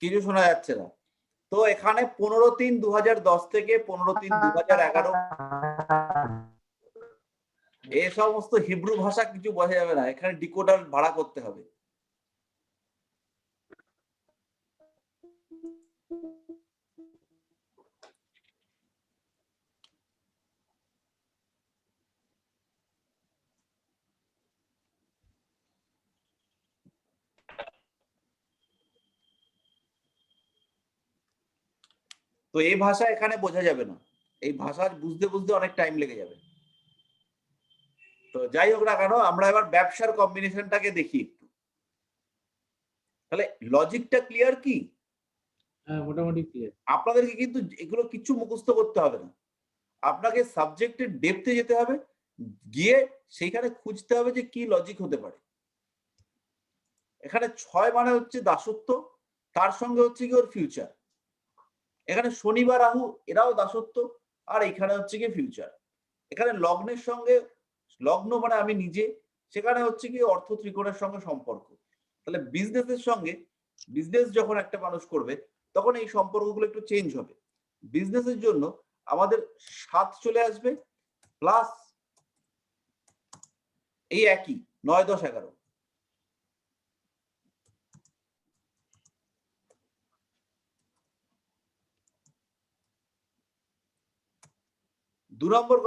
কিছু শোনা যাচ্ছে না তো। এখানে 15/3/2010 থেকে 15/3/2011, এ সমস্ত হিব্রু ভাষা কিছু বোঝা যাবে না, এখানে ডিকোডার ভাড়া করতে হবে। তো এই ভাষা এখানে বোঝা যাবে না, এই ভাষা বুঝতে বুঝতে অনেক টাইম লেগে যাবে। তো যাই হোক না কেন, আমরা এবার ব্যবসার কম্বিনেশনটাকে দেখি একটু। তাহলে লজিকটা ক্লিয়ার কি? হ্যাঁ মোটামুটি ক্লিয়ার। আপনাদেরকে কিন্তু এগুলো কিছু মুখস্থ করতে হবে না, আপনাকে সাবজেক্টের ডেপথে যেতে হবে, গিয়ে সেইখানে খুঁজতে হবে যে কি লজিক হতে পারে। এখানে 6 মানে হচ্ছে দাসত্ব, তার সঙ্গে হচ্ছে কি ওর ফিউচার। এখানে শনি বা রাহু এরাও দাসত্ব, আর এখানে হচ্ছে কি ফিউচার। এখানে লগ্নের সঙ্গে, লগ্ন মানে আমি নিজে, সেখানে হচ্ছে কি অর্থ ত্রিকোণের সঙ্গে সম্পর্ক। তাহলে বিজনেসের সঙ্গে, বিজনেস যখন একটা মানুষ করবে তখন এই সম্পর্কগুলো একটু চেঞ্জ হবে। বিজনেসের জন্য আমাদের 7 চলে আসবে, প্লাস এই একই 9, 10, 11। 2 নম্বর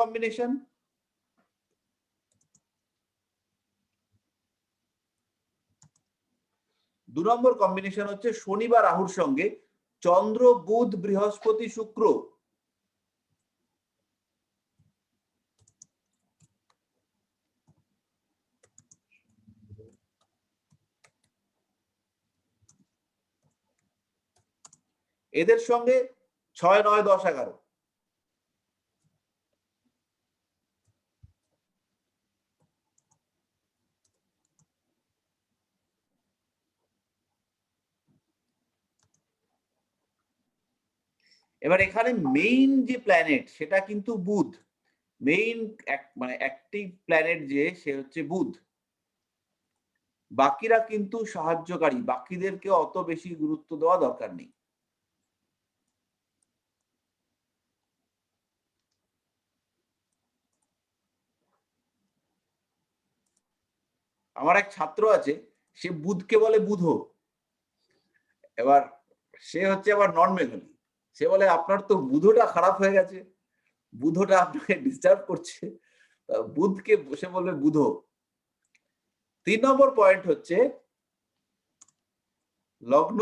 কম্বিনেশন, হচ্ছে শনি বা রাহুর সঙ্গে চন্দ্র, বুধ, বৃহস্পতি, শুক্র। এদের সঙ্গে 6, 9, 10, 11। এবার এখানে মেইন যে প্ল্যানেট সেটা কিন্তু বুধ। মেইন মানে অ্যাক্টিভ প্ল্যানেট যে সে হচ্ছে বুধ। বাকিরা কিন্তু সাহায্যকারী, বাকিদেরকে অত বেশি গুরুত্ব দেওয়া দরকার নেই। আমার এক ছাত্র আছে, সে বুধকে বলে বুধ। এবার সে হচ্ছে আবার নন বেঙ্গলি। সে বলে আপনার তো বুধটা খারাপ হয়ে গেছে, বুধটা আপনাকে ডিস্টার্ব করছে, বুধকে বসে বলবে বুধ। 3 নম্বর পয়েন্ট হচ্ছে লগ্ন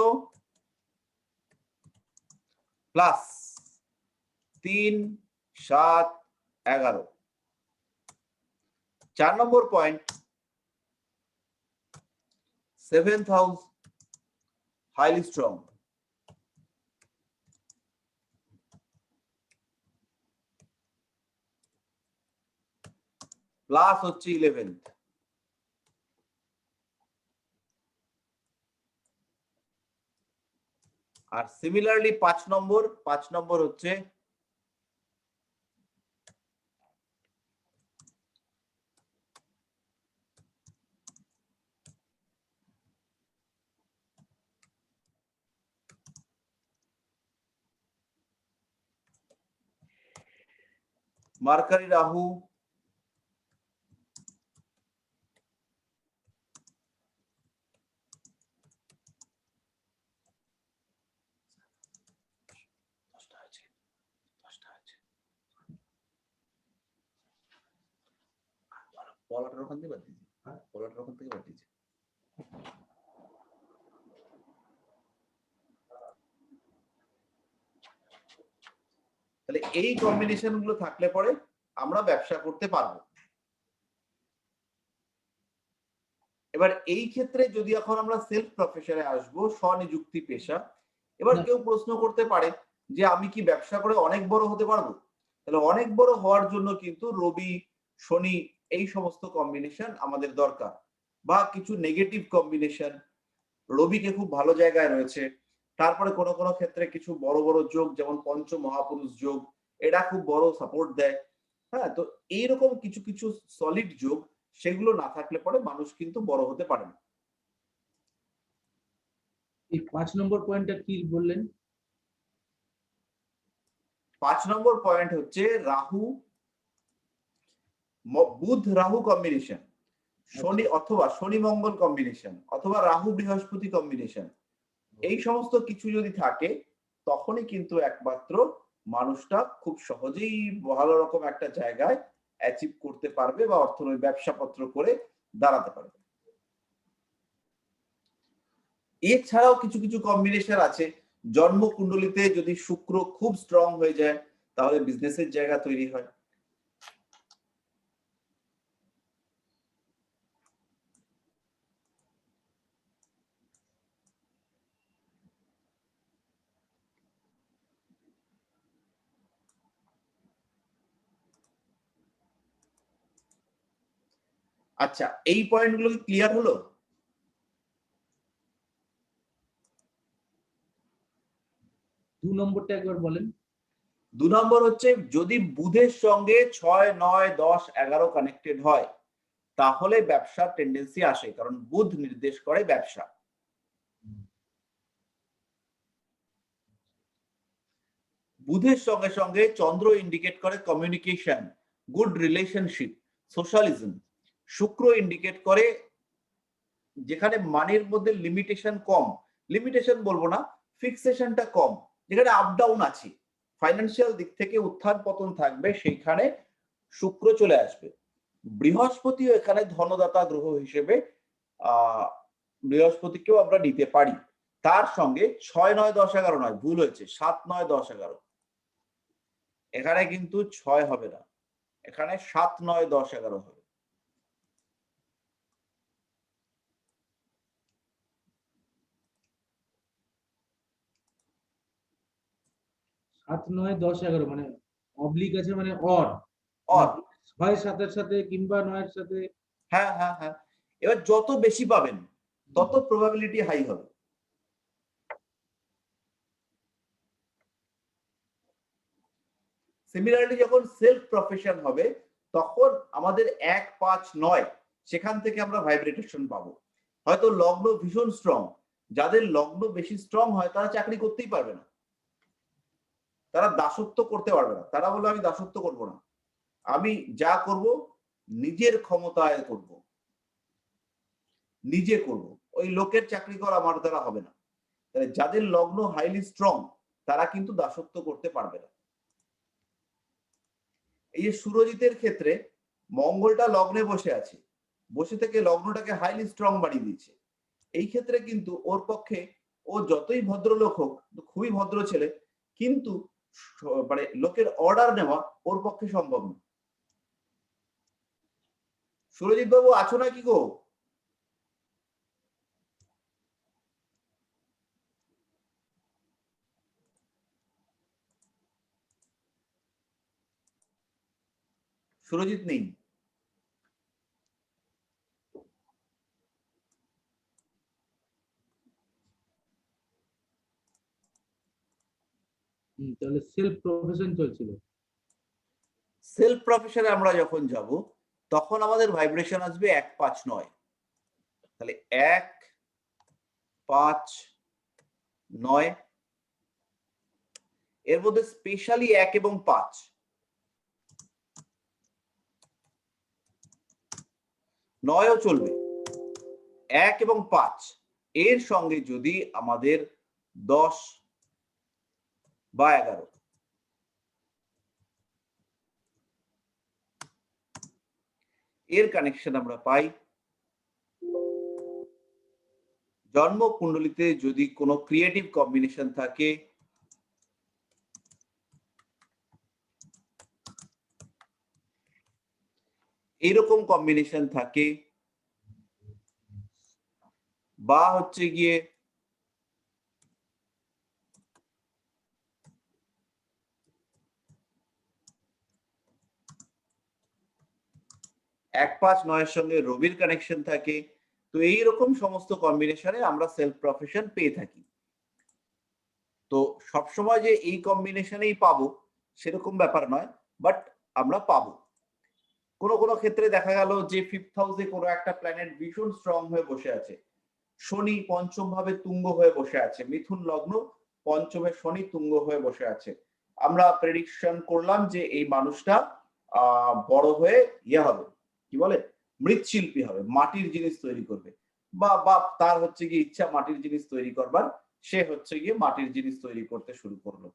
plus 3, 7, 11। 4 number point 7th house highly strong, plus হচ্ছে 11th। আর সিমিলারলি 5 নম্বর হচ্ছে মার্কারি, রাহু, পলাটার ওখান থেকে বাদ দিয়েছি, পলাটার ওখান থেকে বাদ দিয়েছি। তাহলে এই কম্বিনেশন গুলো থাকলে পরে আমরা ব্যবসা করতে পারবো। এবার এই ক্ষেত্রে যদি এখন আমরা সেলফ প্রফেশনে আসবো, স্বনিযুক্তি পেশা, এবার কেউ প্রশ্ন করতে পারে যে আমি কি ব্যবসা করে অনেক বড় হতে পারবো? তাহলে অনেক বড় হওয়ার জন্য কিন্তু রবি, শনি এই সমস্ত কম্বিনেশন আমাদের দরকার, বা কিছু নেগেটিভ কম্বিনেশন। রবিকে খুব ভালো জায়গায় রয়েছে, তারপরে কোনো কোনো ক্ষেত্রে কিছু বড় বড় যোগ যেমন পঞ্চ মহাপুরুষ যোগ, এটা খুব বড় সাপোর্ট দেয়। হ্যাঁ, তো এইরকম কিছু কিছু সলিড যোগ, সেগুলো না থাকলে পরে মানুষ কিন্তু বড় হতে পারে না। এই 5 নম্বর পয়েন্টটা কি বললেন? 5 নম্বর পয়েন্ট হচ্ছে রাহু, বুধ রাহু কম্বিনেশন, শনি অথবা শনি মঙ্গল কম্বিনেশন, অথবা রাহু বৃহস্পতি কম্বিনেশন, এই সমস্ত কিছু যদি থাকে তখনই কিন্তু একমাত্র মানুষটা খুব সহজেই ভালো রকম একটা জায়গায় অ্যাচিভ করতে পারবে বা অর্থনৈতিক ব্যবসাপত্র করে দাঁড়াতে পারবে। এছাড়াও কিছু কিছু কম্বিনেশন আছে, জন্মকুণ্ডলিতে যদি শুক্র খুব স্ট্রং হয়ে যায় তাহলে বিজনেসের জায়গা তৈরি হয়। আচ্ছা, এই পয়েন্টগুলো কি ক্লিয়ার হলো? দু নম্বরটা একবার বলেন। 2 নম্বর হচ্ছে যদি বুধের সঙ্গে 6, 9, 10, 11 কানেক্টেড হয় তাহলে ব্যবসার টেন্ডেন্সি আসে, কারণ বুধ নির্দেশ করে ব্যবসা। বুধের সঙ্গে সঙ্গে চন্দ্র ইন্ডিকেট করে কমিউনিকেশন, গুড রিলেশনশিপ, সোশ্যালিজম। শুক্র ইন্ডিকেট করে যেখানে মানির মধ্যে লিমিটেশন কম, লিমিটেশন বলবো না, ফিক্সেশনটা কম, যেখানে আপ ডাউন আছে, ফাইন্যান্সিয়াল দিক থেকে উত্থান পতন থাকবে, সেইখানে শুক্র চলে আসবে। বৃহস্পতিও এখানে ধনদাতা গ্রহ হিসেবে বৃহস্পতিকেও আমরা নিতে পারি। তার সঙ্গে 6, 9, 10, 11 নয়, ভুল হয়েছে, 7, 9, 10, 11। এখানে কিন্তু 6 হবে না, এখানে 7, 9, 10, 11 হবে। সাত নয় 10, 11 মানে অবলিক আছে, মানে অর অর, 6 7-এর সাথে কিংবা 9-এর সাথে। হ্যাঁ হ্যাঁ হ্যাঁ। এবার যত বেশি পাবেন তত প্রবাবিলিটি হাই হবে। সিমিলারলি যখন সেলফ প্রফেশন হবে তখন আমাদের 1, 5, 9 সেখান থেকে আমরা ভাইব্রেশন পাবো। হয়তো লগ্ন ভীষণ স্ট্রং, যাদের লগ্ন বেশি স্ট্রং হয় তারা চাকরি করতেই পারবে না, তারা দাসত্ব করতে পারবে না। তারা বলে আমি দাসত্ব করব না, আমি যা করব নিজের ক্ষমতায় করব, নিজে করব, ওই লোকের চাকরি করা আমার দ্বারা হবে না। তাহলে যাদের লগ্ন হাইলি স্ট্রং তারা কিন্তু দাসত্ব করতে পারবে না। এই যে সুরজিতের ক্ষেত্রে মঙ্গলটা লগ্নে বসে আছে, বসে থেকে লগ্নটাকে হাইলি স্ট্রং বানিয়ে দিচ্ছে। এই ক্ষেত্রে কিন্তু ওর পক্ষে, ও যতই ভদ্রলোক হোক, খুবই ভদ্র ছেলে, কিন্তু মানে লোকের অর্ডার নেওয়া ওর পক্ষে সম্ভব না। সুরজিৎ বাবু আছো নাকি গো? সুরজিৎ নেই। তাহলে সেলফ প্রফেশন চলছিল। সেলফ প্রফেশনে আমরা যখন যাব তখন আমাদের ভাইব্রেশন আসবে 1, 5, 9। তাহলে 1, 5, 9, এর মধ্যে স্পেশালি 1 এবং 5, 9ও চলবে। 1 এবং 5 এর সঙ্গে যদি আমাদের 10 বা 11 এর কানেকশন আমরা পাই, জন্ম কুণ্ডলিতে যদি কোনো ক্রিয়েটিভ কম্বিনেশন থাকে, এরকম কম্বিনেশন থাকে, বা হচ্ছে গিয়ে 1, 5, 9 এর সঙ্গে রবির কানেকশন থাকে, তো এইরকম সমস্ত কম্বিনেশনে আমরা সেলফ প্রফেশন পেয়ে থাকি। তো সবসময় যে এই কম্বিনেশনেই পাবো সেরকম ব্যাপার নয়, বাট আমরা পাবো। কোনো কোনো ক্ষেত্রে দেখা গেল যে 5th হাউসে কোনো একটা প্ল্যানেট ভীষণ স্ট্রং হয়ে বসে আছে, শনি পঞ্চম ভাবে তুঙ্গ হয়ে বসে আছে, মিথুন লগ্ন পঞ্চমে শনি তুঙ্গ হয়ে বসে আছে, আমরা প্রেডিকশন করলাম যে এই মানুষটা বড় হয়ে ইয়ে হবে, কি বলে, মৃৎশিল্পী হবে, মাটির জিনিস তৈরি করবে, বা তার হচ্ছে গিয়ে ইচ্ছা মাটির জিনিস তৈরি করবার, সে হচ্ছে গিয়ে মাটির জিনিস তৈরি করতে শুরু করলো।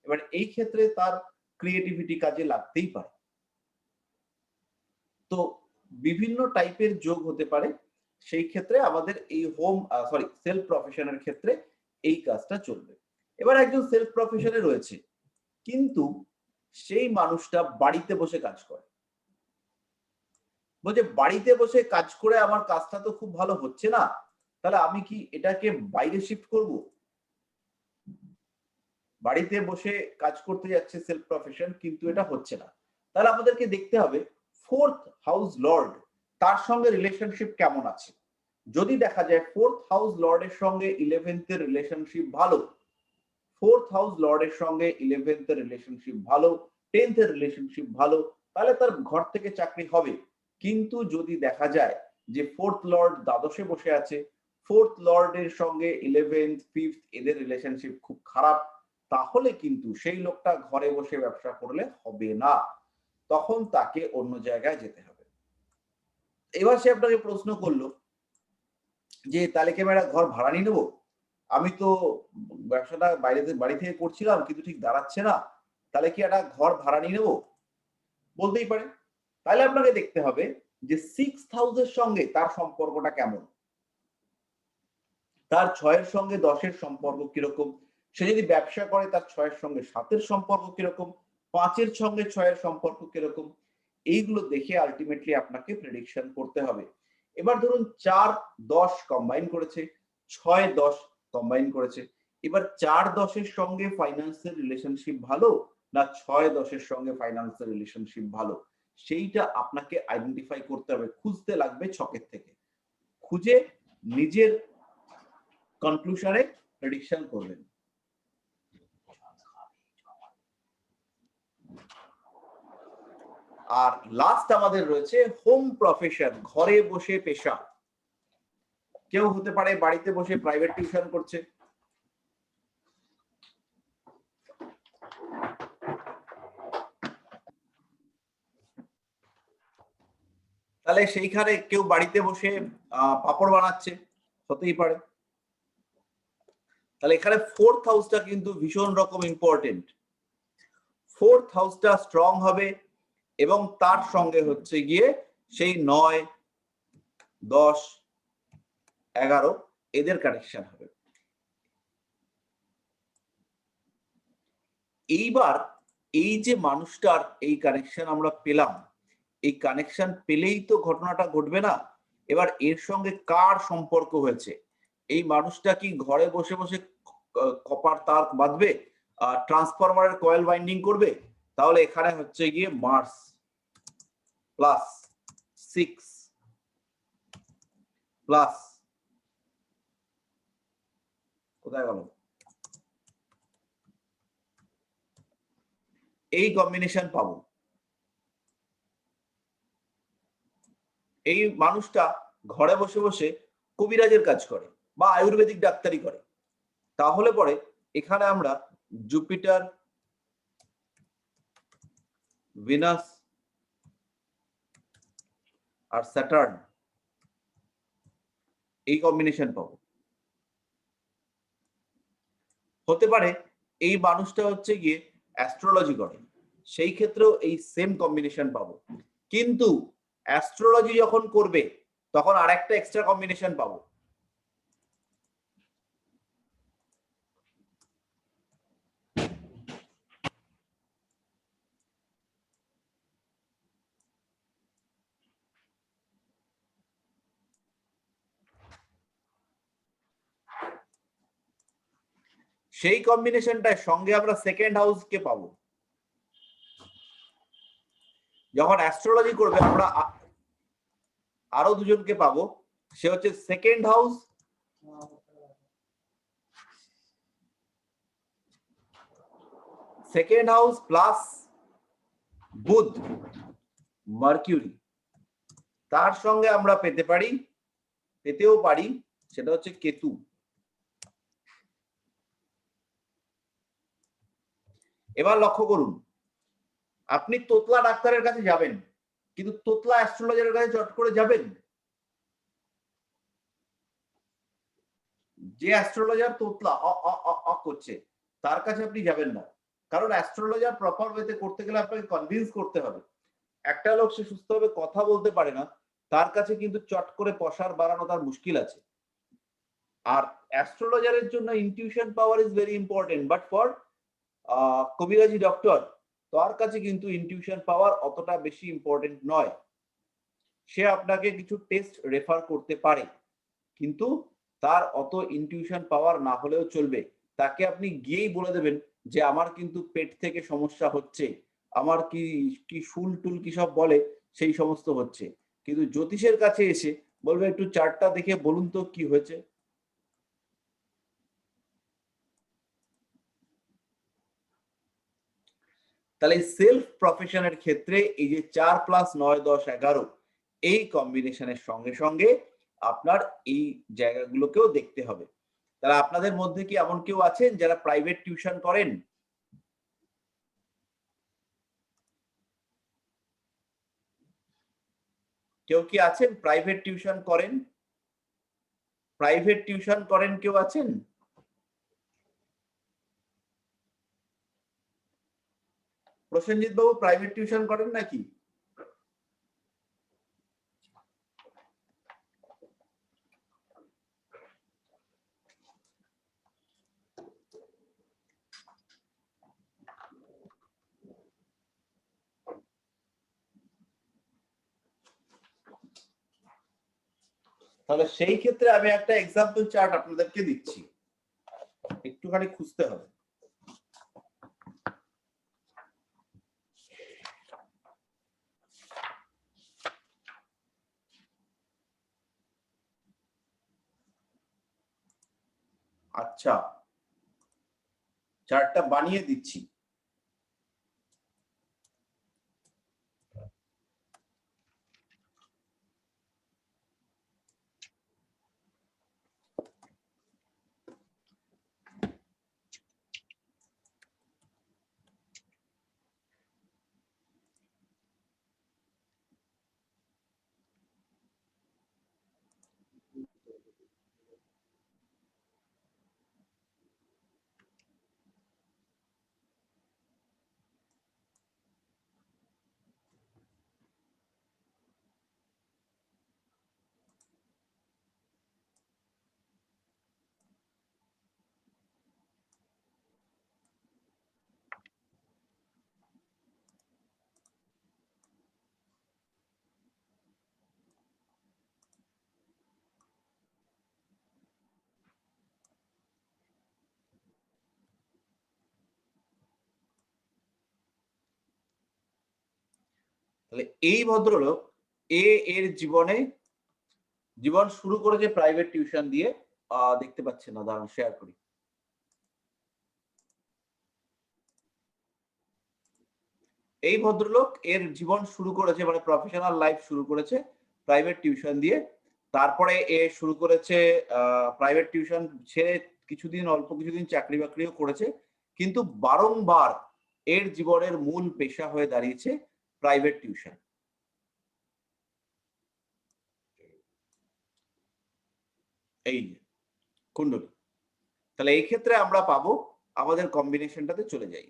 এবার এই ক্ষেত্রে তার ক্রিয়েটিভিটি কাজে লাগতেই পারে। তো বিভিন্ন টাইপের যোগ হতে পারে, সেই ক্ষেত্রে আমাদের এই সেলফ প্রফেশনের ক্ষেত্রে এই কাজটা চলবে। এবার একজন সেলফ প্রফেশনে রয়েছে কিন্তু সেই মানুষটা বাড়িতে বসে কাজ করে, বলছে বাড়িতে বসে কাজ করে আমার কাজটা তো খুব ভালো হচ্ছে না, তাহলে আমি কি এটাকে বাইরে শিফট করব? বাড়িতে বসে কাজ করতে যাচ্ছে সেলফ প্রফেশন, কিন্তু এটা হচ্ছে না, তাহলে আমাদেরকে দেখতে হবে 4th হাউস লর্ড তার সঙ্গে রিলেশনশিপ কেমন আছে। যদি দেখা যায় 4th হাউস লর্ডের সঙ্গে 11th এর রিলেশনশিপ ভালো, 4th হাউস লর্ডের সঙ্গে 11th এর রিলেশনশিপ ভালো, 10th এর রিলেশনশিপ ভালো, তাহলে তার ঘর থেকে চাকরি হবে। কিন্তু যদি দেখা যায় যে 4th লর্ড দ্বাদশে বসে আছে, 4th লর্ডের সঙ্গে 11th 5th এদের রিলেশনশিপ খুব খারাপ, তাহলে কিন্তু সেই লোকটা ঘরে বসে ব্যবসা করলে হবে না, তখন তাকে অন্য জায়গায় যেতে হবে। এবার সে আপনাকে প্রশ্ন করলো যে তাহলে কি আমি একটা ঘর ভাড়া নিয়ে নেবো, আমি তো ব্যবসাটা বাড়ি থেকে করছিলাম কিন্তু ঠিক দাঁড়াচ্ছে না, তাহলে কি একটা ঘর ভাড়া নিয়ে নেবো? বলতেই পারে। তাহলে আপনাকে দেখতে হবে যে 6,000 এর সঙ্গে তার সম্পর্কটা কেমন, তার 6 এর সঙ্গে 10 এর সম্পর্ক কিরকম, সে যদি ব্যবসা করে তার 6 এর সঙ্গে 7 এর সম্পর্ক কিরকম, 5 এর সঙ্গে 6 এর সম্পর্ক কিরকম, এইগুলো দেখে আলটিমেটলি আপনাকে প্রেডিকশন করতে হবে। এবার ধরুন 4-10 কম্বাইন করেছে, 6-10 কম্বাইন করেছে। এবার 4-10 এর সঙ্গে ফাইন্যান্সের রিলেশনশিপ ভালো না 6-10 এর সঙ্গে ফাইন্যান্সের রিলেশনশিপ ভালো, সেইটা আপনাকে আইডেন্টিফাই করতে হবে। খুঁজতে লাগবে ছকের থেকে, খুঁজে নিজের কনক্লুশনে প্রেডিকশন করবেন। আর লাস্ট আমাদের রয়েছে হোম প্রফেশন, ঘরে বসে পেশা। কেউ হতে পারে বাড়িতে বসে প্রাইভেট টিউশন করছে, তাহলে সেইখানে কেউ বাড়িতে বসে পাপড় বানাচ্ছে, হতেই পারে। তাহলে এখানে 4th হাউসটা কিন্তু ভীষণ রকম ইম্পর্টেন্ট। 4th হাউসটা স্ট্রং হবে এবং তার সঙ্গে হচ্ছে গিয়ে সেই 9, 10, 11 এদের কানেকশন হবে। এইবার এই যে মানুষটার এই কানেকশন আমরা পেলাম, এই কানেকশন পেলেই তো ঘটনাটা ঘটবে না। এবার এর সঙ্গে কার সম্পর্ক হয়েছে, এই মানুষটা কি ঘরে বসে বসে কপার তার বাঁধবে, ট্রান্সফরমারের কয়েল বাইন্ডিং করবে? তাহলে এখানে হচ্ছে গিয়ে মার্স প্লাস 6 প্লাস কোথায় গেল, এই কম্বিনেশন পাবো। এই মানুষটা ঘরে বসে বসে কবিরাজের কাজ করে বা আয়ুর্বেদিক ডাক্তারি করে, তাহলে পরে এখানে আমরা জুপিটার, ভিনাস আর স্যাটার্ন এই কম্বিনেশন পাবো। হতে পারে এই মানুষটা হচ্ছে গিয়ে অ্যাস্ট্রোলজি করে, সেই ক্ষেত্রেও এই সেম কম্বিনেশন পাবো। কিন্তু অ্যাস্ট্রোলজি যখন করবে তখন আরেকটা এক্সট্রা কম্বিনেশন পাবো। সেই কম্বিনেশনটার সঙ্গে আমরা সেকেন্ড হাউসকে পাবো। যখন অ্যাস্ট্রোলজি করবে আমরা আরো দুজনকে পাবো, সে হচ্ছে সেকেন্ড হাউস প্লাস বুধ, মার্কিউরি, তার সঙ্গে আমরা পেতেও পারি সেটা হচ্ছে কেতু। এবার লক্ষ্য করুন, আপনি তোতলা ডাক্তারের কাছে যাবেন, কিন্তু তোতলা অ্যাস্ট্রোলজারের কাছে চট করে যাবেন? যে অ্যাস্ট্রোলজার তোতলা করছে তার কাছে আপনি যাবেন না, কারণ অ্যাস্ট্রোলজার প্রপার ওয়েতে করতে গেলে আপনাকে কনভিন্স করতে হবে। একটা লোক সে সুস্থভাবে কথা বলতে পারে না, তার কাছে কিন্তু চট করে পসার বাড়ানো তার মুশকিল আছে। আর অ্যাস্ট্রোলজারের জন্য intuition power is very important, but for কবিরাজি ডক্টর তার কাছে কিন্তু ইনটিউশন পাওয়ার অতটা বেশি ইম্পর্টেন্ট নয়। সে আপনাকে কিছু টেস্ট রেফার করতে পারে, কিন্তু তার অত ইনটিউশন পাওয়ার না হলেও চলবে। তাকে আপনি গিয়েই বলে দেবেন যে আমার কিন্তু পেট থেকে সমস্যা হচ্ছে, আমার কি কি শুল টুল কি সব বলে সেই সমস্ত হচ্ছে, কিন্তু জ্যোতিষের কাছে এসে বলবে একটু চার্টটা দেখে বলুন তো কি হয়েছে। তাহলে সেলফ প্রফেশনের ক্ষেত্রে এই যে 4 + 9, 10, 11 এই কম্বিনেশনের সঙ্গে সঙ্গে আপনার এই জায়গাগুলোকেও দেখতে হবে। তাহলে আপনাদের মধ্যে কি এমন কেউ আছেন যারা প্রাইভেট টিউশন করেন? কেউ কি আছেন প্রাইভেট টিউশন করেন? প্রাইভেট টিউশন করেন কেউ আছেন? প্রসেনজিৎ বাবু প্রাইভেট টিউশন করেন নাকি? তাহলে সেই ক্ষেত্রে আমি একটা এক্সাম্পল চার্ট আপনাদেরকে দিচ্ছি, একটুখানি খুঁজতে হবে। আচ্ছা, চার্টটা বানিয়ে দিচ্ছি। তাহলে এই ভদ্রলোক এর জীবন শুরু করেছে প্রাইভেট টিউশন দিয়ে। দেখতে পাচ্ছেন না, দাঁড়ান শেয়ার করি। এই ভদ্রলোক এর জীবন শুরু করেছে, মানে প্রফেশনাল লাইফ শুরু করেছে প্রাইভেট টিউশন দিয়ে। তারপরে এ শুরু করেছে প্রাইভেট টিউশন ছেড়ে অল্প কিছুদিন চাকরি বাকরিও করেছে, কিন্তু বারংবার এর জীবনের মূল পেশা হয়ে দাঁড়িয়েছে প্রাইভেট টিউশন। এই কুণ্ডলী। তাহলে এই ক্ষেত্রে আমরা পাবো, আমাদের কম্বিনেশনটাতে চলে যাই।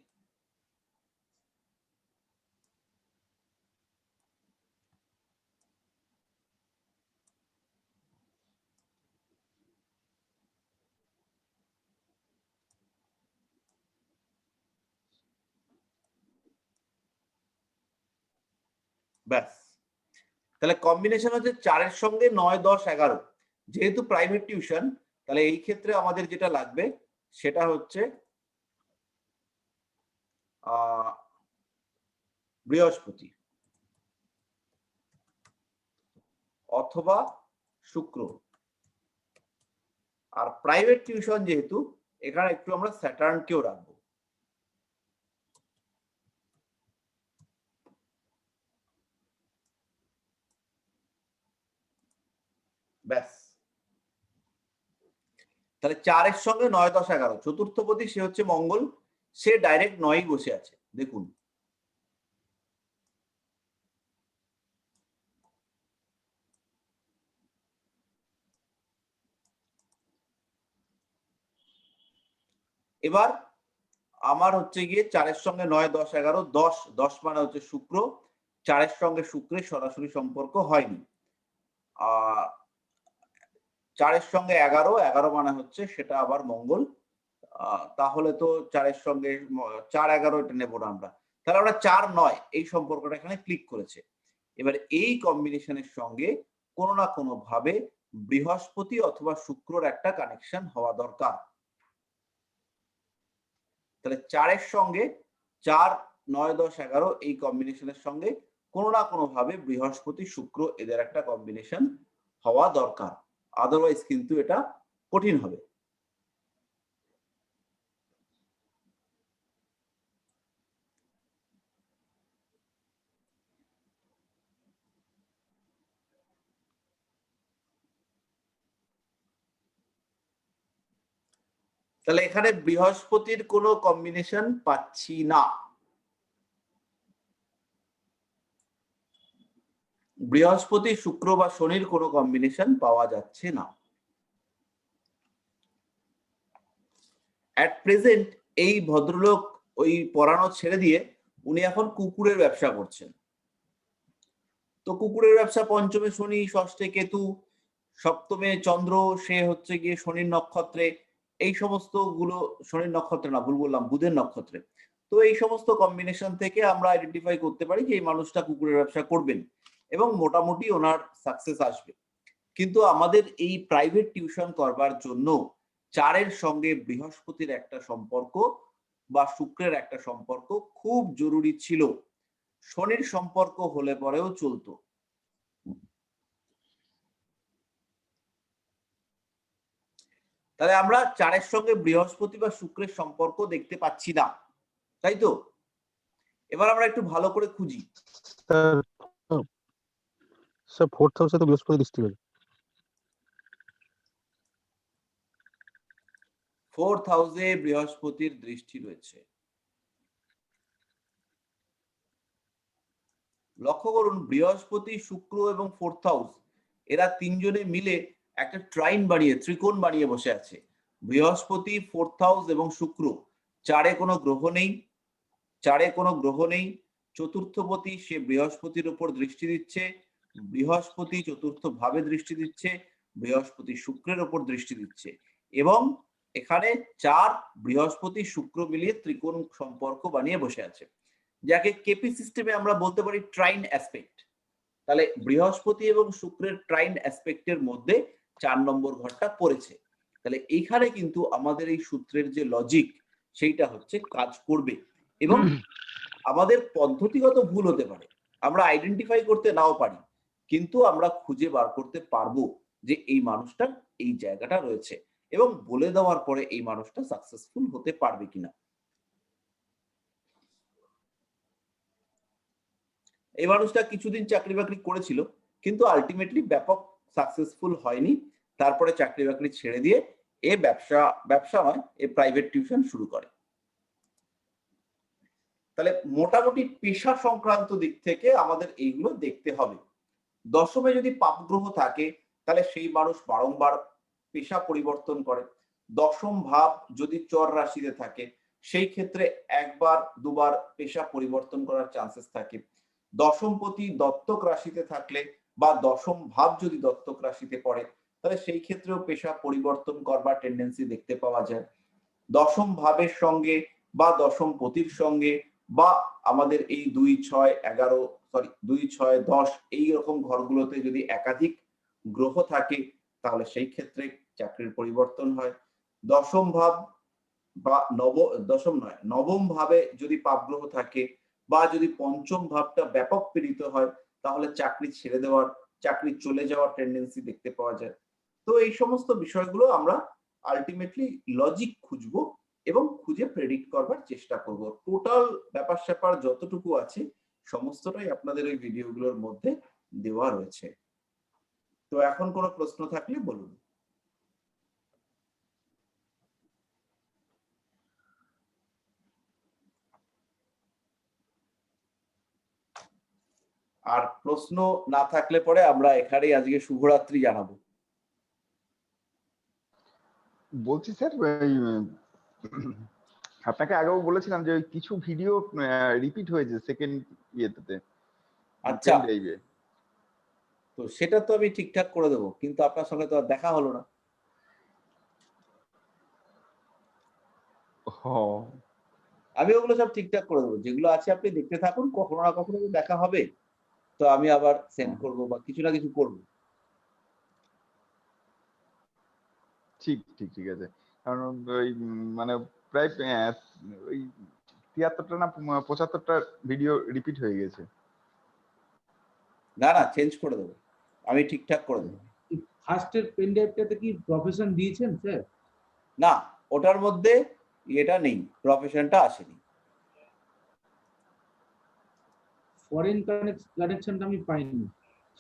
ব্যাস, তাহলে কম্বিনেশন হচ্ছে 4-এর সঙ্গে 9, 10, 11। যেহেতু প্রাইভেট টিউশন, তাহলে এই ক্ষেত্রে আমাদের যেটা লাগবে সেটা হচ্ছে বৃহস্পতি অথবা শুক্র। আর প্রাইভেট টিউশন যেহেতু, এখানে একটু আমরা স্যাটার্নকেও রাখবো। ব্যাস, তাহলে 4-এর সঙ্গে 9, 10, 11 চতুর্থপতি সে হচ্ছে মঙ্গল, সে ডাইরেক্ট 9 বসে আছে। দেখুন, এবার আমার হচ্ছে গিয়ে 4-এর সঙ্গে 9, 10, 11, 10 মানে হচ্ছে শুক্র। 4-এর সঙ্গে শুক্রের সরাসরি সম্পর্ক হয়নি। 4-এর সঙ্গে 11 মানে হচ্ছে সেটা আবার মঙ্গল। তাহলে তো 4-এর সঙ্গে 4, 11 এটা নেবো না আমরা। তাহলে আমরা 4, 9 এই সম্পর্কটা এখানে ক্লিক করেছে। এবার এই কম্বিনেশনের সঙ্গে কোনো না কোনো ভাবে বৃহস্পতি অথবা শুক্রর একটা কানেকশন হওয়া দরকার। তাহলে 4-এর সঙ্গে 4, 9, 10, 11 এই কম্বিনেশনের সঙ্গে কোনো না কোনো ভাবে বৃহস্পতি শুক্র এদের একটা কম্বিনেশন হওয়া দরকার, আদারওয়াইজ কিন্তু এটা কঠিন হবে। তাহলে এখানে বৃহস্পতির কোনো কম্বিনেশন পাচ্ছি না। বৃহস্পতি শুক্র বা শনির কোনো কম্বিনেশন পাওয়া যাচ্ছে না। অ্যাট প্রেজেন্ট এই ভদ্রলোক ওই পড়ানো ছেড়ে দিয়ে উনি এখন কুকুরের ব্যবসা করছেন। তো কুকুরের ব্যবসা, পঞ্চমে শনি, ষষ্ঠে কেতু, সপ্তমে চন্দ্র, সে হচ্ছে গিয়ে শনির নক্ষত্রে, এই সমস্ত গুলো, শনির নক্ষত্রে না, ভুল বললাম, বুধের নক্ষত্রে। তো এই সমস্ত কম্বিনেশন থেকে আমরা আইডেন্টিফাই করতে পারি যে এই মানুষটা কুকুরের ব্যবসা করবেন এবং মোটামুটি ওনার সাকসেস আসবে। কিন্তু আমাদের এই প্রাইভেট টিউশন করবার জন্য 4-এর সঙ্গে বৃহস্পতির একটা সম্পর্ক বা শুক্রের একটা সম্পর্ক খুব জরুরি ছিল। শনির সম্পর্ক হলে পরেও চলতো। তাহলে আমরা 4-এর সঙ্গে বৃহস্পতি বা শুক্রের সম্পর্ক দেখতে পাচ্ছি না, তাই তো? এবার আমরা একটু ভালো করে খুঁজি। স্যার স্যার 4th হাউসে তো বৃহস্পতি দৃষ্টি রয়েছে। 4th হাউসে বৃহস্পতির দৃষ্টি রয়েছে। লক্ষ্য করুন, বৃহস্পতি, শুক্র এবং 4th হাউস, এরা তিনজনে মিলে একটা ট্রাইন বানিয়ে, ত্রিকোণ বানিয়ে বসে আছে। বৃহস্পতি, 4th হাউস এবং শুক্র, 4-এ কোনো গ্রহ নেই, 4-এ কোনো গ্রহ নেই। চতুর্থপতি, সে বৃহস্পতির উপর দৃষ্টি দিচ্ছে, বৃহস্পতি চতুর্থ ভাবে দৃষ্টি দিচ্ছে, বৃহস্পতি শুক্রের উপর দৃষ্টি দিচ্ছে, এবং এখানে 4 বৃহস্পতি শুক্র মিলিয়ে ত্রিকোণ সম্পর্ক বানিয়ে বসে আছে, যাকে কেপি সিস্টেমে আমরা বলতে পারি ট্রাইন অ্যাসপেক্ট। তাহলে বৃহস্পতি এবং শুক্রের ট্রাইন অ্যাসপেক্টের মধ্যে 4 নম্বর ঘরটা পড়েছে। তাহলে এইখানে কিন্তু আমাদের এই সূত্রের যে লজিক, সেইটা হচ্ছে কাজ করবে। এবং আমাদের পদ্ধতিগত ভুল হতে পারে, আমরা আইডেন্টিফাই করতে নাও পারি, কিন্তু আমরা খুঁজে বার করতে পারবো যে এই মানুষটার এই জায়গাটা রয়েছে, এবং বলে দেওয়ার পরে এই মানুষটা সাকসেসফুল হতে পারবে কিনা। এই মানুষটা কিছুদিন চাকরি বাকরি করেছিল, কিন্তু আলটিমেটলি ব্যাপক সাকসেসফুল হয়নি। তারপরে চাকরি বাকরি ছেড়ে দিয়ে এ ব্যবসা নয়, এ প্রাইভেট টিউশন শুরু করে। তাহলে মোটামুটি পেশা সংক্রান্ত দিক থেকে আমাদের এইগুলো দেখতে হবে। দশমে যদি পাপ গ্রহ থাকে, তাহলে সেই মানুষ বারংবার পেশা পরিবর্তন করে। দশম ভাব যদি চর রাশিতে থাকে, সেই ক্ষেত্রে একবার দুবার পেশা পরিবর্তন করার চান্সেস থাকে। দশমপতি দত্তক রাশিতে থাকলে বা দশম ভাব যদি দত্তক রাশিতে পড়ে, তাহলে সেই ক্ষেত্রেও পেশা পরিবর্তন করবার টেন্ডেন্সি দেখতে পাওয়া যায়। দশম ভাবের সঙ্গে বা দশম পতির সঙ্গে বা আমাদের এই 2-6-11 এই রকম ঘরগুলোতে যদি একাধিক গ্রহ থাকে, তাহলে সেই ক্ষেত্রে চাকরির পরিবর্তন হয়। দশম ভাব বা নবম ভাবে যদি পাপ গ্রহ থাকে বা যদি পঞ্চম ভাবটা ব্যাপক পীড়িত হয়, তাহলে চাকরি ছেড়ে দেওয়ার, চাকরি চলে যাওয়ার টেন্ডেন্সি দেখতে পাওয়া যায়। তো এই সমস্ত বিষয়গুলো আমরা আলটিমেটলি লজিক খুঁজবো এবং খুঁজে প্রেডিক্ট করবার চেষ্টা করব। টোটাল ব্যাপার স্যাপার যতটুকু আছে সমস্তটাই আপনাদের ওই ভিডিওগুলোর মধ্যে দেওয়া রয়েছে। তো এখন কোনো প্রশ্ন থাকলে বলুন। আর প্রশ্ন না থাকলে পরে আমরা এখানেই আজকে শুভরাত্রি জানাবো। বলছি স্যার, আপনাকে আগেও বলেছিলাম যে ওই কিছু ভিডিও রিপিট হয়েছে সেকেন্ড ইয়েতে, আচ্ছা, তো সেটা তো আমি ঠিকঠাক করে দেবো, কিন্তু আপনার সঙ্গে তো আর দেখা হলো না। আমি ওগুলো সব ঠিকঠাক করে দেবো, যেগুলো আছে আপনি দেখতে থাকুন, কখনো না কখনো দেখা হবে, তো আমি আবার সেন্ড করব বা কিছু না কিছু করবো। ঠিক ঠিক ঠিক আছে, কারণ ওই মানে প্রায় ওই 73টা না 75টা ভিডিও রিপিট হয়ে গেছে। না না, চেঞ্জ করে দেবো, আমি ঠিকঠাক করে দেবো। ফার্স্টের পেন ড্রাইভটাতে কি প্রফেশন দিয়েছেন স্যার? না, ওটার মধ্যে এটা নেই, প্রফেশনটা আসেনি। ফরেন কানেকশনটা আমি পাইনি,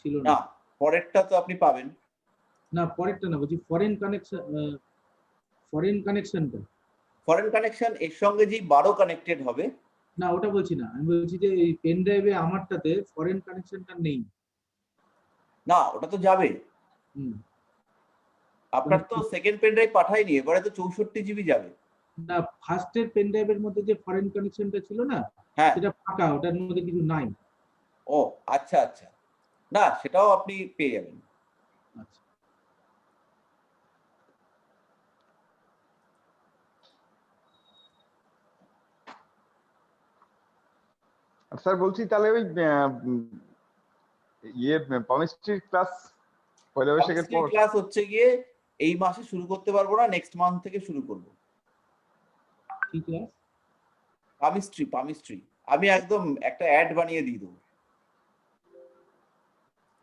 ছিল না। না, পরেরটা তো আপনি পাবেন। না, পরেরটা না, বলছি ফরেন কানেকশনটা। ফরেন কানেকশন এর সঙ্গে যে 12 কানেক্টেড হবে। না, ওটা বলছি না, আমি বলছি যে এই পেন ড্রাইভে আমারটাতে ফরেন কানেকশনটা নেই। না, ওটা তো যাবে। হুম। আপনার তো সেকেন্ড পেন ড্রাইভ পাঠাইনি, এবারে তো 64 জিবি যাবে। না, ফার্স্টের পেন ড্রাইভের মধ্যে যে ফরেন কানেকশনটা ছিল না, হ্যাঁ, সেটা ফাঁকা, ওটার মধ্যে কিছু নাই। ও আচ্ছা আচ্ছা, না সেটাও আপনি পেয়ে যাবেন। আচ্ছা, আর স্যার বলছি তাহলে ওই ইয়ে পামিস্ট্রির ক্লাস পয়লা বৈশাখের পর? ক্লাস হচ্ছে গিয়ে এই মাসে শুরু করতে পারবো না, নেক্সট মান্থ থেকে শুরু করব। কি ক্লাস? পামিস্ট্রি আমি একদম একটা অ্যাড বানিয়ে দিয়ে দেবো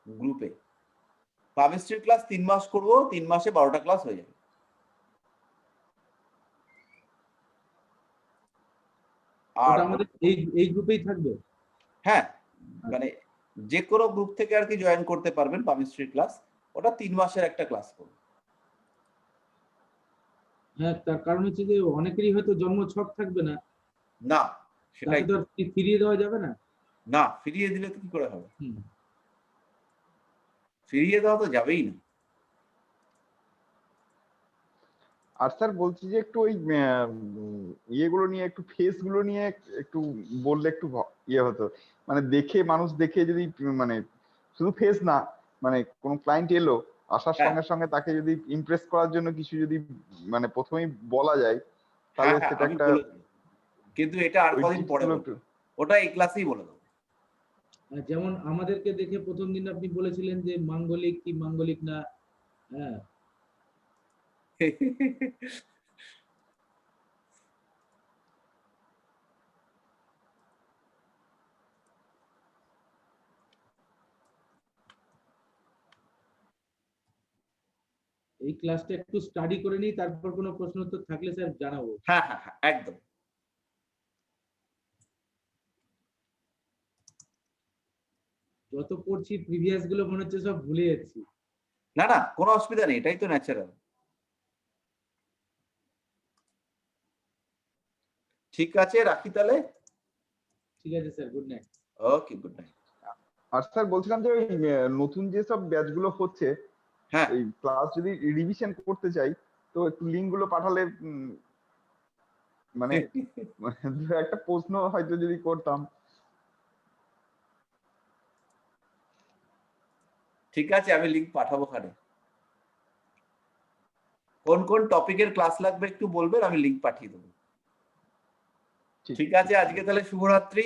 গ্রুপে। পামিস্ট্রির ক্লাস 3 মাস করব, 3 মাসে 12টা ক্লাস হয়ে যাবে। আর ওটা আমাদের এই গ্রুপেই থাকবে? হ্যাঁ, মানে যে কোনো গ্রুপ থেকে আর কি জয়েন করতে পারবেন পামিস্ট্রি ক্লাস। ওটা 3 মাসের একটা ক্লাস করবে। হ্যাঁ, তার কারণ হচ্ছে যে অনেকেরই হয়তো জন্ম ছক থাকবে না, না সেটাই তাকে তো আর ফিরিয়ে দেওয়া যাবে না। না, ফিরিয়ে দিলে তো কি করে হবে? হুম। ফিরিয়ে দেওয়া তো যাবেই না। আর স্যার বলছি যে একটু ওই ইয়েগুলো নিয়ে, একটু ফেস গুলো নিয়ে একটু বললে একটু ইয়ে হতো, মানে দেখে মানুষ দেখে যদি মানে শুধু ফেস না, মানে কোন ক্লায়েন্ট এলো আসার হ্যাঁ সঙ্গে সঙ্গে তাকে যদি ইমপ্রেস করার জন্য কিছু যদি মানে প্রথমেই বলা যায়, তাহলে হ্যাঁ হ্যাঁ, সেটা আমি একটা বলে দেবো, কিন্তু এটা আর ওই কদিন টিপস পরে গুলো বলবো। একটু। ওটা এই ক্লাসেই বলে দেবো। যেমন আমাদেরকে দেখে প্রথম দিন আপনি বলেছিলেন যে মাঙ্গলিক কি মাঙ্গলিক না। হ্যাঁ, এই ক্লাসটা একটু স্টাডি করে নিই, তারপর কোনো প্রশ্ন উত্তর থাকলে স্যার জানাবো। হ্যাঁ হ্যাঁ হ্যাঁ, একদম। যত পড়ছি প্রিভিয়াস গুলো মনে হচ্ছে সব ভুলে যাচ্ছি। না না, কোনো অসুবিধা নেই, এটাই তো ন্যাচারাল। ঠিক আছে, রাখি তাহলে। ঠিক আছে স্যার, গুড নাইট। ওকে, গুড নাইট। আর স্যার বলছিলাম যে ওই নতুন যেসব ব্যাচ গুলো হচ্ছে, হ্যাঁ এই ক্লাস যদি রিভিশন করতে চাই, তো একটু লিঙ্ক গুলো পাঠালে মানে দু একটা প্রশ্ন হয়তো যদি করতাম। ঠিক আছে, আমি লিংক পাঠাবো। খানে কোন কোন টপিকের ক্লাস লাগবে একটু বলবেন, আমি লিংক পাঠিয়ে দেবো। ঠিক আছে, আজকে তাহলে শুভরাত্রি।